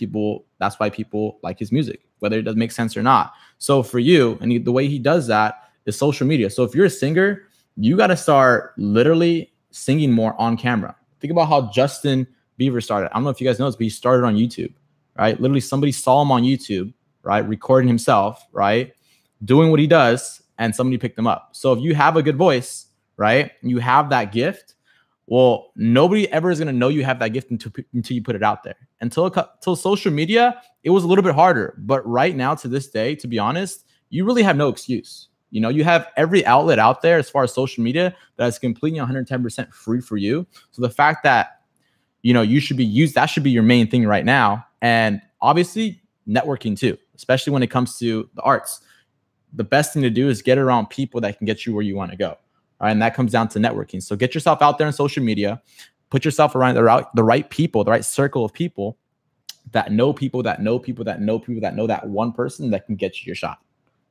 that's why people like his music, whether it does make sense or not. So for you, and the way he does that is social media. So if you're a singer, you got to start literally singing more on camera. Think about how Justin Bieber started. I don't know if you guys know this, but he started on YouTube, right? Literally somebody saw him on YouTube, right? Recording himself, right? Doing what he does, and somebody picked him up. So if you have a good voice, right? You have that gift. Well, nobody ever is going to know you have that gift until you put it out there. Until social media, it was a little bit harder. But right now, to this day, to be honest, you really have no excuse. You know, you have every outlet out there as far as social media that is completely 110% free for you. So the fact that, you know, you should be used, that should be your main thing right now. And obviously networking too, especially when it comes to the arts. The best thing to do is get around people that can get you where you want to go. All right, and that comes down to networking. So get yourself out there on social media, put yourself around the right people, the right circle of people that know people that know people that know people that know that one person that can get you your shot.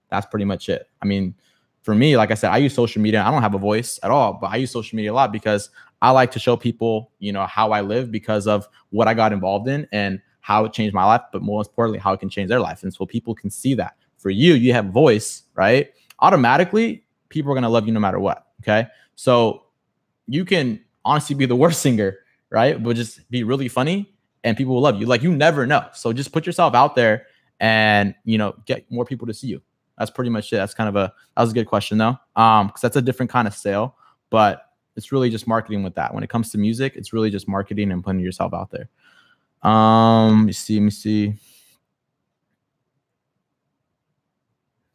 That's pretty much it. I mean, for me, like I said, I use social media. I don't have a voice at all, but I use social media a lot because I like to show people, you know, how I live because of what I got involved in and how it changed my life, but more importantly, how it can change their life. And so people can see that. For you, you have voice, right? Automatically, people are going to love you no matter what. Okay. So you can honestly be the worst singer, right? But just be really funny and people will love you. Like, you never know. So just put yourself out there and, you know, get more people to see you. That's pretty much it. That's kind of that was a good question though. Cause that's a different kind of sale, but it's really just marketing with that. When it comes to music, it's really just marketing and putting yourself out there. Let me see.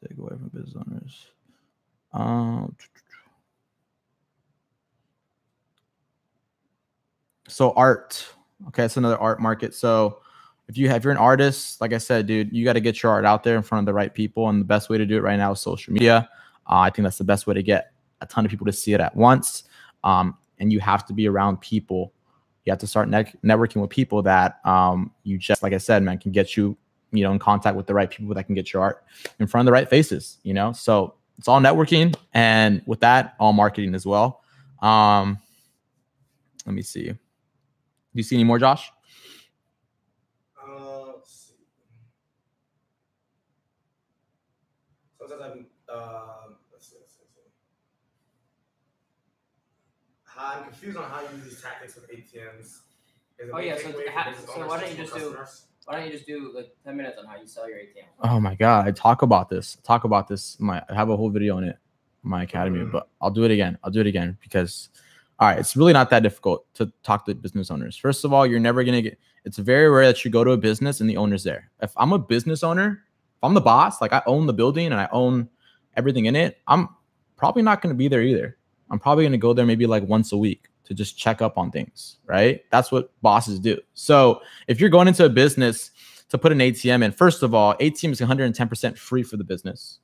Take away from business owners. So art. Okay, it's another art market. So if you're an artist, like I said, dude, you got to get your art out there in front of the right people. And the best way to do it right now is social media. I think that's the best way to get a ton of people to see it at once. And you have to be around people. You have to start networking with people that you just, like I said, man, can get you, you know, in contact with the right people that can get your art in front of the right faces, you know? So it's all networking, and with that, all marketing as well. Let me see. Do you see any more, Josh? Let's see. Sometimes let's see. I'm confused on how you use these tactics with ATMs. Oh yeah, so why don't you just do like 10 minutes on how you sell your ATM? Oh my God, I talk about this. I have a whole video on it in my academy, but I'll do it again because, all right, it's really not that difficult to talk to business owners. First of all, you're never going to it's very rare that you go to a business and the owner's there. If I'm a business owner, if I'm the boss, like I own the building and I own everything in it, I'm probably not going to be there either. I'm probably going to go there maybe like once a week to just check up on things, right? That's what bosses do. So if you're going into a business to put an ATM in, first of all, ATM is 110% free for the business.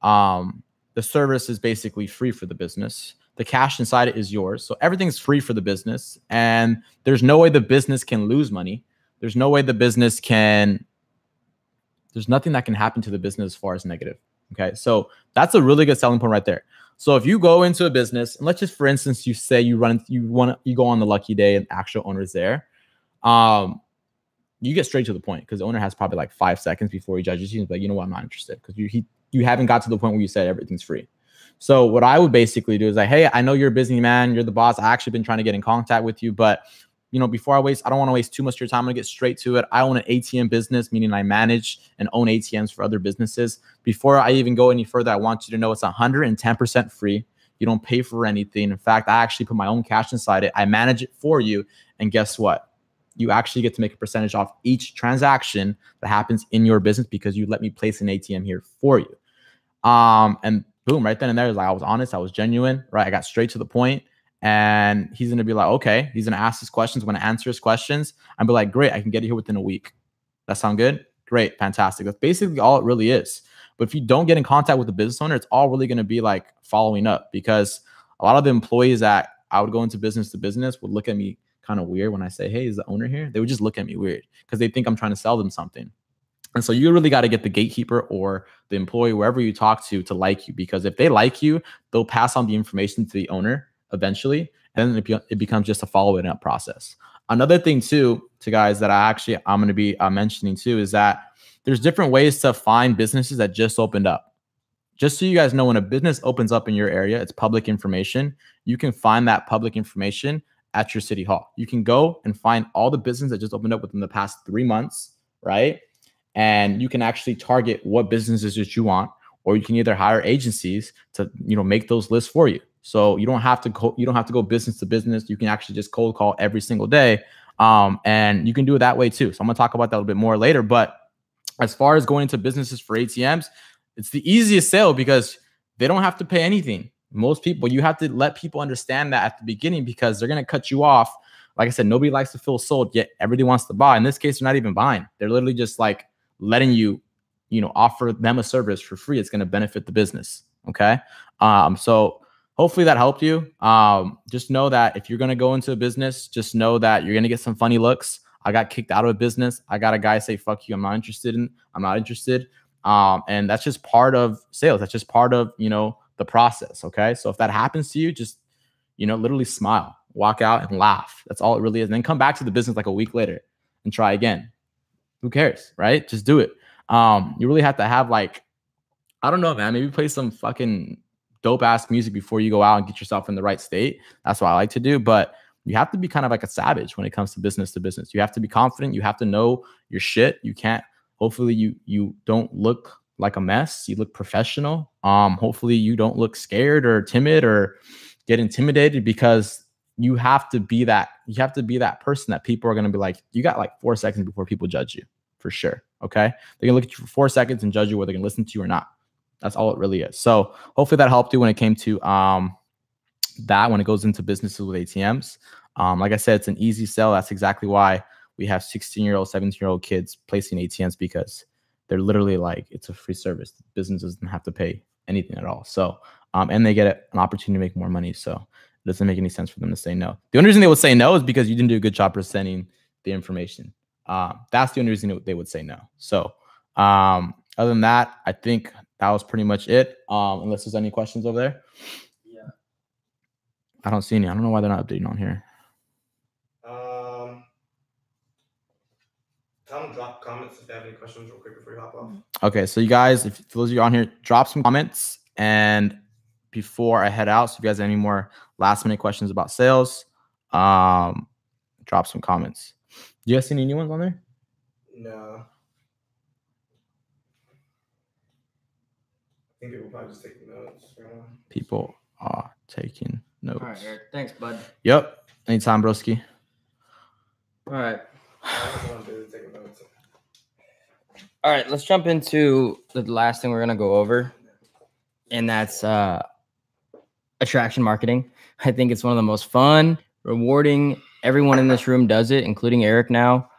The service is basically free for the business. The cash inside it is yours. So everything's free for the business. And there's no way the business can lose money. There's no way the business there's nothing that can happen to the business as far as negative. Okay. So that's a really good selling point right there. So if you go into a business, and let's just, for instance, you say you go on the lucky day and actual owner's there. you get straight to the point because the owner has probably like 5 seconds before he judges you. He's like, you know what, I'm not interested because you haven't got to the point where you said everything's free. So what I would basically do is like, hey, I know you're a busy man. You're the boss. I actually been trying to get in contact with you, but you know, before I don't want to waste too much of your time. I'm gonna get straight to it. I own an ATM business, meaning I manage and own ATMs for other businesses. Before I even go any further, I want you to know it's 110% free. You don't pay for anything. In fact, I actually put my own cash inside it. I manage it for you. And guess what? You actually get to make a percentage off each transaction that happens in your business because you let me place an ATM here for you. And boom, right then and there, like I was honest, I was genuine, right? I got straight to the point. And he's going to be like, okay, he's going to ask his questions. When I answer his questions, I'll be like, great, I can get it here within a week. That sound good? Great, fantastic. That's basically all it really is. But if you don't get in contact with the business owner, it's all really going to be like following up, because a lot of the employees that I would go into business to business would look at me kind of weird when I say, hey, is the owner here? They would just look at me weird because they think I'm trying to sell them something. And so you really got to get the gatekeeper or the employee, wherever you talk to like you, because if they like you, they'll pass on the information to the owner eventually, and then it becomes just a following up process. Another thing too, to guys that I'm going to be mentioning too, is that there's different ways to find businesses that just opened up. Just so you guys know, when a business opens up in your area, it's public information. You can find that public information at your city hall. You can go and find all the business that just opened up within the past 3 months, right? And you can actually target what businesses that you want, or you can either hire agencies to, you know, make those lists for you. So you don't have to go business to business. You can actually just cold call every single day. And you can do it that way too. So I'm going to talk about that a little bit more later. But as far as going into businesses for ATMs, it's the easiest sale because they don't have to pay anything. Most people, you have to let people understand that at the beginning, because they're going to cut you off. Like I said, nobody likes to feel sold, yet everybody wants to buy. In this case, they're not even buying. They're literally just like letting you, offer them a service for free. It's going to benefit the business. Okay. So hopefully that helped you. Just know that if you're going to go into a business, just know that you're going to get some funny looks. I got kicked out of a business. I got a guy say, fuck you, I'm not interested. And that's just part of sales. That's just part of, the process. Okay. So if that happens to you, just, literally smile, walk out and laugh. That's all it really is. And then come back to the business like a week later and try again. Who cares? Right? Just do it. You really have to have I don't know, man, maybe play some fucking dope ass music before you go out and get yourself in the right state. That's what I like to do. But you have to be kind of like a savage when it comes to business. You have to be confident. You have to know your shit. You can't, hopefully you don't look like a mess. You look professional. Hopefully you don't look scared or timid or get intimidated, because you have to be that person that people are going to be like, you got like 4 seconds before people judge you, for sure. Okay. They're going to look at you for 4 seconds and judge you whether they can listen to you or not. That's all it really is. So hopefully that helped you when it came to that, when it goes into businesses with ATMs. Like I said, it's an easy sell. That's exactly why we have 16-year-old, 17-year-old kids placing ATMs, because they're literally like, it's a free service. The business doesn't have to pay anything at all. So, and they get an opportunity to make more money. So it doesn't make any sense for them to say no. The only reason they would say no is because you didn't do a good job presenting the information. That's the only reason they would say no. So other than that, I think that was pretty much it. Unless there's any questions over there. Yeah. I don't see any. I don't know why they're not updating on here. Tell them to drop comments if they have any questions real quick before you hop off. Okay, so you guys, if for those of you on here, drop some comments. And before I head out, so if you guys have any more last minute questions about sales, drop some comments. Do you guys see any new ones on there? No. I think people probably just taking notes. People are taking notes. All right, Eric. Thanks, bud. Yep. Anytime, broski. All right. Taking notes. All right, let's jump into the last thing we're going to go over, and that's attraction marketing. I think it's one of the most fun, rewarding. Everyone in this room does it, including Eric now.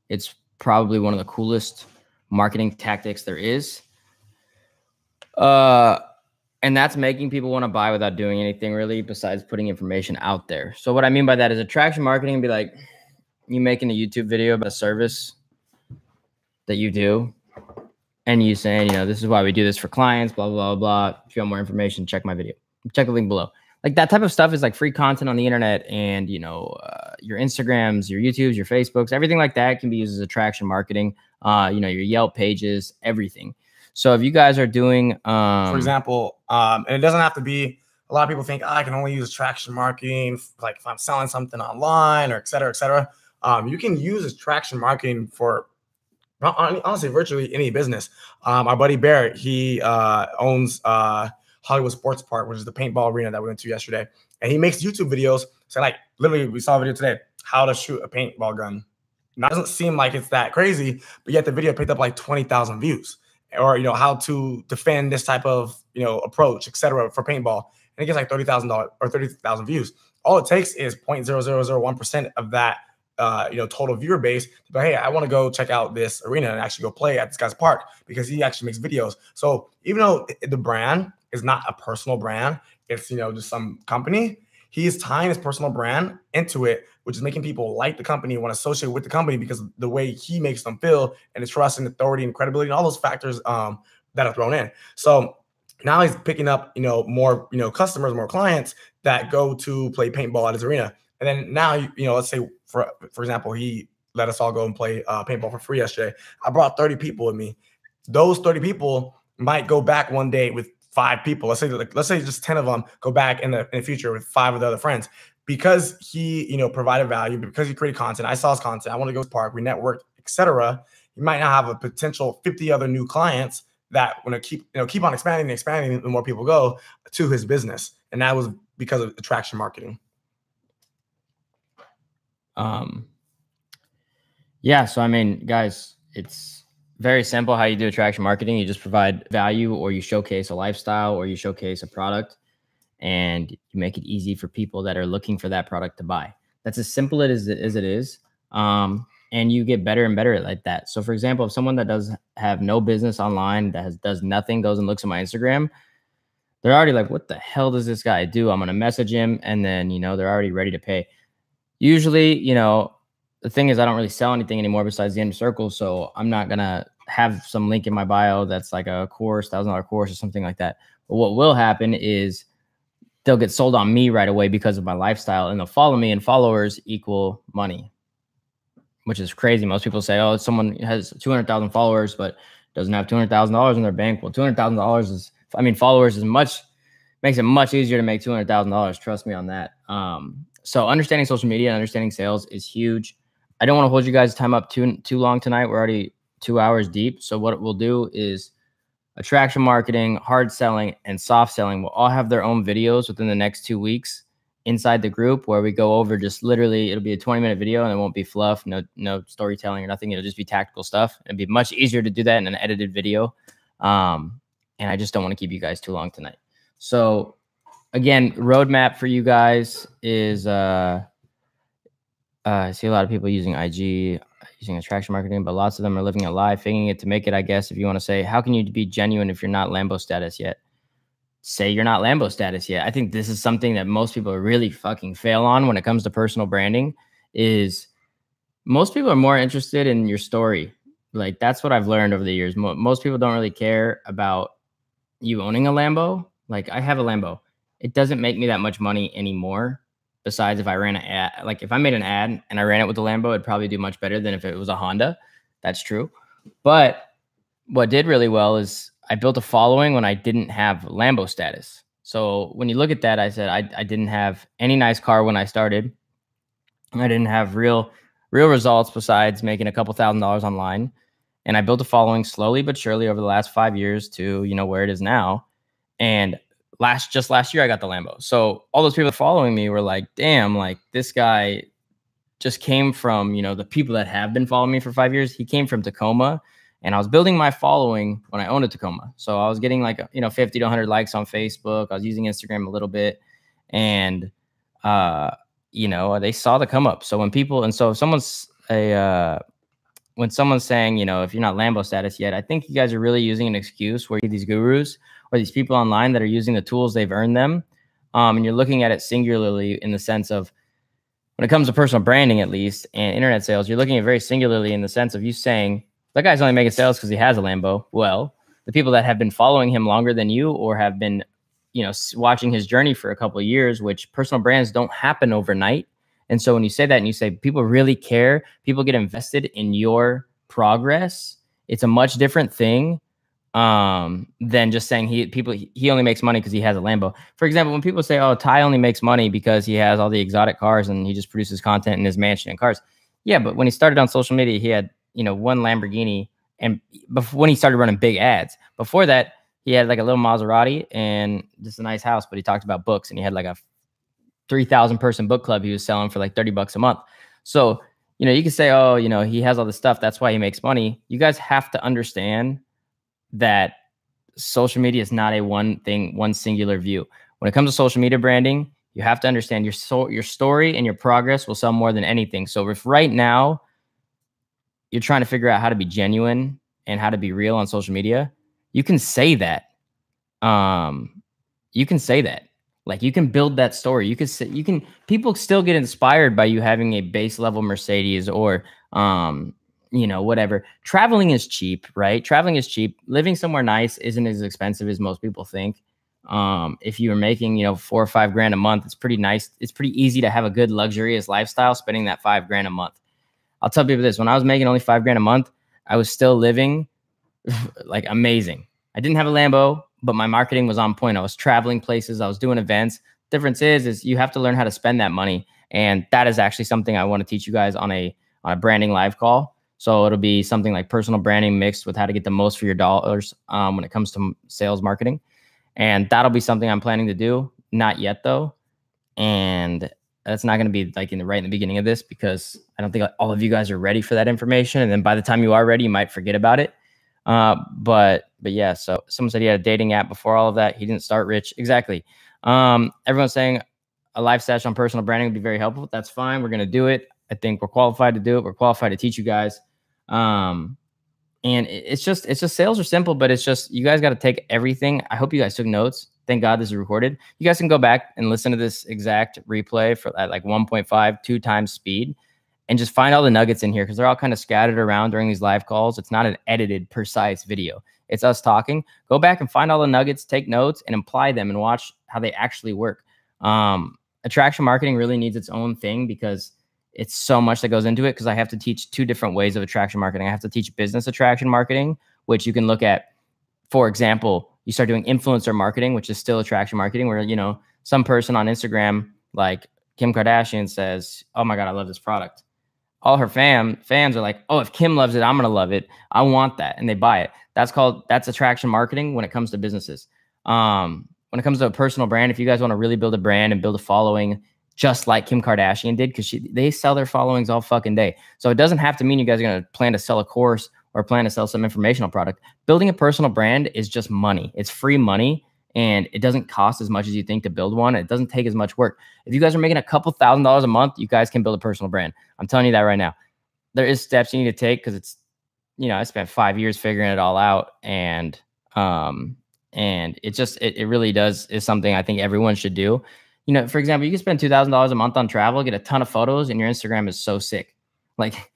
It's probably one of the coolest marketing tactics there is. And that's making people want to buy without doing anything really besides putting information out there. So what I mean by that is attraction marketing be like you making a YouTube video about a service that you do, and you saying, this is why we do this for clients, blah, blah, blah, blah. If you want more information, check my video. Check the link below. Like that type of stuff is like free content on the internet, and, your Instagrams, your YouTubes, your Facebooks, everything like that can be used as attraction marketing. You know, your Yelp pages, everything. So if you guys are doing, for example, and it doesn't have to be, a lot of people think, I can only use attraction marketing, like if I'm selling something online or et cetera, et cetera. You can use attraction marketing for honestly virtually any business. Our buddy Barrett, he owns Hollywood Sports Park, which is the paintball arena that we went to yesterday. And he makes YouTube videos. So like literally we saw a video today, how to shoot a paintball gun. Now, it doesn't seem like it's that crazy, but yet the video picked up like 20,000 views. Or, you know, how to defend this type of, you know, approach, et cetera, for paintball. And it gets like $30,000 or 30,000 views. All it takes is 0.0001% of that, you know, total viewer base. But hey, I want to go check out this arena and actually go play at this guy's park because he actually makes videos. So even though the brand is not a personal brand, it's, you know, just some company, he is tying his personal brand into it, which is making people like the company, want to associate with the company because the way he makes them feel, and the trust and authority and credibility and all those factors that are thrown in. So now he's picking up, you know, more, you know, customers, more clients that go to play paintball at his arena. And then now, you know, let's say for example, he let us all go and play paintball for free yesterday. I brought 30 people with me. Those 30 people might go back one day with 5 people. Let's say just 10 of them go back in the future with 5 of the other friends, because he, you know, provided value, because he created content. I saw his content. I want to go to the park. We networked, etc. You might now have a potential 50 other new clients that want to keep on expanding and expanding. The more people go to his business, and that was because of attraction marketing. Yeah. So I mean, guys, it's very simple how you do attraction marketing. You just provide value, or you showcase a lifestyle, or you showcase a product, and you make it easy for people that are looking for that product to buy. That's as simple as it is. And you get better and better at like that. So for example, if someone that does have no business online, that does nothing, goes and looks at my Instagram, they're already like, what the hell does this guy do? I'm going to message him. And then, you know, they're already ready to pay. Usually, you know, the thing is, I don't really sell anything anymore besides the inner circle. So I'm not going to have some link in my bio that's like a course, $1,000 course or something like that. But what will happen is they'll get sold on me right away because of my lifestyle, and they'll follow me, and followers equal money, which is crazy. Most people say, oh, someone has 200,000 followers, but doesn't have $200,000 in their bank. Well, $200,000 is, I mean, followers is makes it much easier to make $200,000. Trust me on that. So understanding social media and understanding sales is huge. I don't want to hold you guys' time up too long tonight. We're already 2 hours deep. So what we'll do is attraction marketing, hard selling, and soft selling will all have their own videos within the next 2 weeks inside the group, where we go over just literally, it'll be a 20-minute video, and it won't be fluff, no storytelling or nothing. It'll just be tactical stuff. It'd be much easier to do that in an edited video. And I just don't want to keep you guys too long tonight. So again, roadmap for you guys is, I see a lot of people using IG, using attraction marketing, but lots of them are living it live, faking it to make it, I guess. If you want to say, how can you be genuine if you're not Lambo status yet? Say you're not Lambo status yet. I think this is something that most people really fucking fail on when it comes to personal branding. Is most people are more interested in your story. Like, that's what I've learned over the years. Most people don't really care about you owning a Lambo. Like, I have a Lambo. It doesn't make me that much money anymore. Besides, if I ran an ad, like if I made an ad and I ran it with the Lambo, it'd probably do much better than if it was a Honda. That's true. But what did really well is I built a following when I didn't have Lambo status. So when you look at that, I said I didn't have any nice car when I started. I didn't have real results besides making a couple $1,000s online. And I built a following slowly but surely over the last 5 years to, you know, where it is now. And just last year, I got the Lambo. So all those people following me were like, damn, like this guy just came from, you know, the people that have been following me for 5 years. He came from Tacoma, and I was building my following when I owned a Tacoma. So I was getting like, you know, 50 to 100 likes on Facebook. I was using Instagram a little bit, and, you know, they saw the come up. So when people, and so if someone's when someone's saying, you know, if you're not Lambo status yet, I think you guys are really using an excuse where these gurus or these people online that are using the tools they've earned them. And you're looking at it singularly in the sense of, when it comes to personal branding, at least, and internet sales, you're looking at it very singularly in the sense of you saying, that guy's only making sales because he has a Lambo. Well, the people that have been following him longer than you, or have been, you know, watching his journey for a couple of years, which personal brands don't happen overnight. And so when you say that and you say people really care, people get invested in your progress, it's a much different thing than just saying he only makes money because he has a Lambo. For example, when people say, oh, Ty only makes money because he has all the exotic cars and he just produces content in his mansion and cars. Yeah, but when he started on social media, he had, you know, one Lamborghini, and when he started running big ads. Before that, he had like a little Maserati and just a nice house, but he talked about books and he had like a 3,000 person book club he was selling for like $30 a month. So, you know, you can say, oh, you know, he has all this stuff, that's why he makes money. You guys have to understand that social media is not a one singular view. When it comes to social media branding, you have to understand your story and your progress will sell more than anything. So if right now you're trying to figure out how to be genuine and how to be real on social media, you can say that. You can say that. Like, you can build that story. You can people still get inspired by you having a base level Mercedes or you know, whatever. Traveling is cheap, right? Traveling is cheap. Living somewhere nice isn't as expensive as most people think. If you're making, you know, $4 or $5 grand a month, it's pretty nice. It's pretty easy to have a good luxurious lifestyle spending that $5 grand a month. I'll tell people this, when I was making only $5 grand a month, I was still living like amazing. I didn't have a Lambo, but my marketing was on point. I was traveling places. I was doing events. Difference is you have to learn how to spend that money. And that is actually something I want to teach you guys on a branding live call. So it'll be something like personal branding mixed with how to get the most for your dollars when it comes to sales marketing. And that'll be something I'm planning to do. Not yet, though. And that's not going to be like right in the beginning of this, because I don't think all of you guys are ready for that information. And then by the time you are ready, you might forget about it. But yeah, so someone said he had a dating app before all of that. He didn't start rich. Exactly. Everyone's saying a live session on personal branding would be very helpful. That's fine. We're going to do it. I think we're qualified to do it. We're qualified to teach you guys. And it's just sales are simple, but it's just, you guys got to take everything. I hope you guys took notes. Thank God this is recorded. You guys can go back and listen to this exact replay for at like 1.5, 2 times speed, and just find all the nuggets in here, because they're all kind of scattered around during these live calls. It's not an edited, precise video. It's us talking. Go back and find all the nuggets, take notes, and apply them and watch how they actually work. Attraction marketing really needs its own thing, because it's so much that goes into it, because I have to teach 2 different ways of attraction marketing. I have to teach business attraction marketing, which you can look at. For example, you start doing influencer marketing, which is still attraction marketing, where, you know, some person on Instagram, like Kim Kardashian, says, oh my God, I love this product. All her fans are like, oh, if Kim loves it, I'm going to love it. I want that. And they buy it. That's attraction marketing when it comes to businesses. When it comes to a personal brand, if you guys want to really build a brand and build a following, just like Kim Kardashian did, because they sell their followings all fucking day. So it doesn't have to mean you guys are going to plan to sell a course or plan to sell some informational product. Building a personal brand is just money. It's free money, and it doesn't cost as much as you think to build one. It doesn't take as much work. If you guys are making a couple $1,000s a month, you guys can build a personal brand. I'm telling you that right now. There is steps you need to take, because it's, you know, I spent 5 years figuring it all out, and it really is something I think everyone should do. You know, for example, you can spend $2,000 a month on travel, get a ton of photos, and your Instagram is so sick. Like,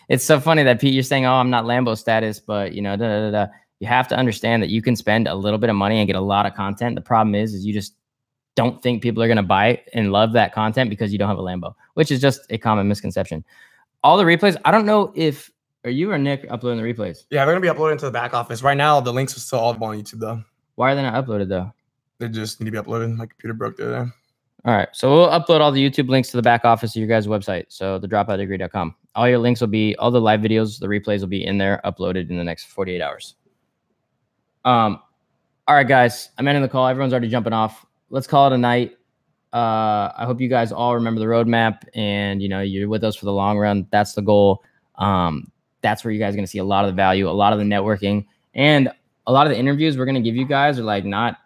it's so funny that Pete, you're saying, oh, I'm not Lambo status, but, you know, you have to understand that you can spend a little bit of money and get a lot of content. The problem is you just don't think people are going to buy and love that content because you don't have a Lambo, which is just a common misconception. All the replays, I don't know if, are you or Nick uploading the replays? Yeah, they're going to be uploaded to the back office. Right now, the links are still all on YouTube, though. Why are they not uploaded, though? They just need to be uploaded. My computer broke the other day. All right. So we'll upload all the YouTube links to the back office of your guys' website. So thedropoutdegree.com. All your links will be, all the live videos, the replays will be in there, uploaded in the next 48 hours. All right, guys. I'm ending the call. Everyone's already jumping off. Let's call it a night. I hope you guys all remember the roadmap, and, you know, you're with us for the long run. That's the goal. That's where you guys are going to see a lot of the value, a lot of the networking, and a lot of the interviews we're going to give you guys are like not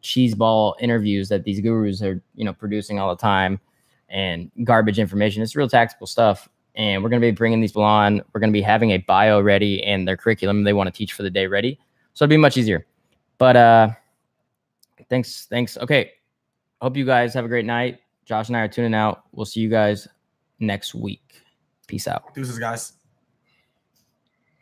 cheeseball interviews that these gurus are, you know, producing all the time and garbage information. It's real tactical stuff. And we're going to be bringing these people on. We're going to be having a bio ready and their curriculum they want to teach for the day ready. So it'll be much easier. But thanks. Okay. Hope you guys have a great night. Josh and I are tuning out. We'll see you guys next week. Peace out. Deuces, guys.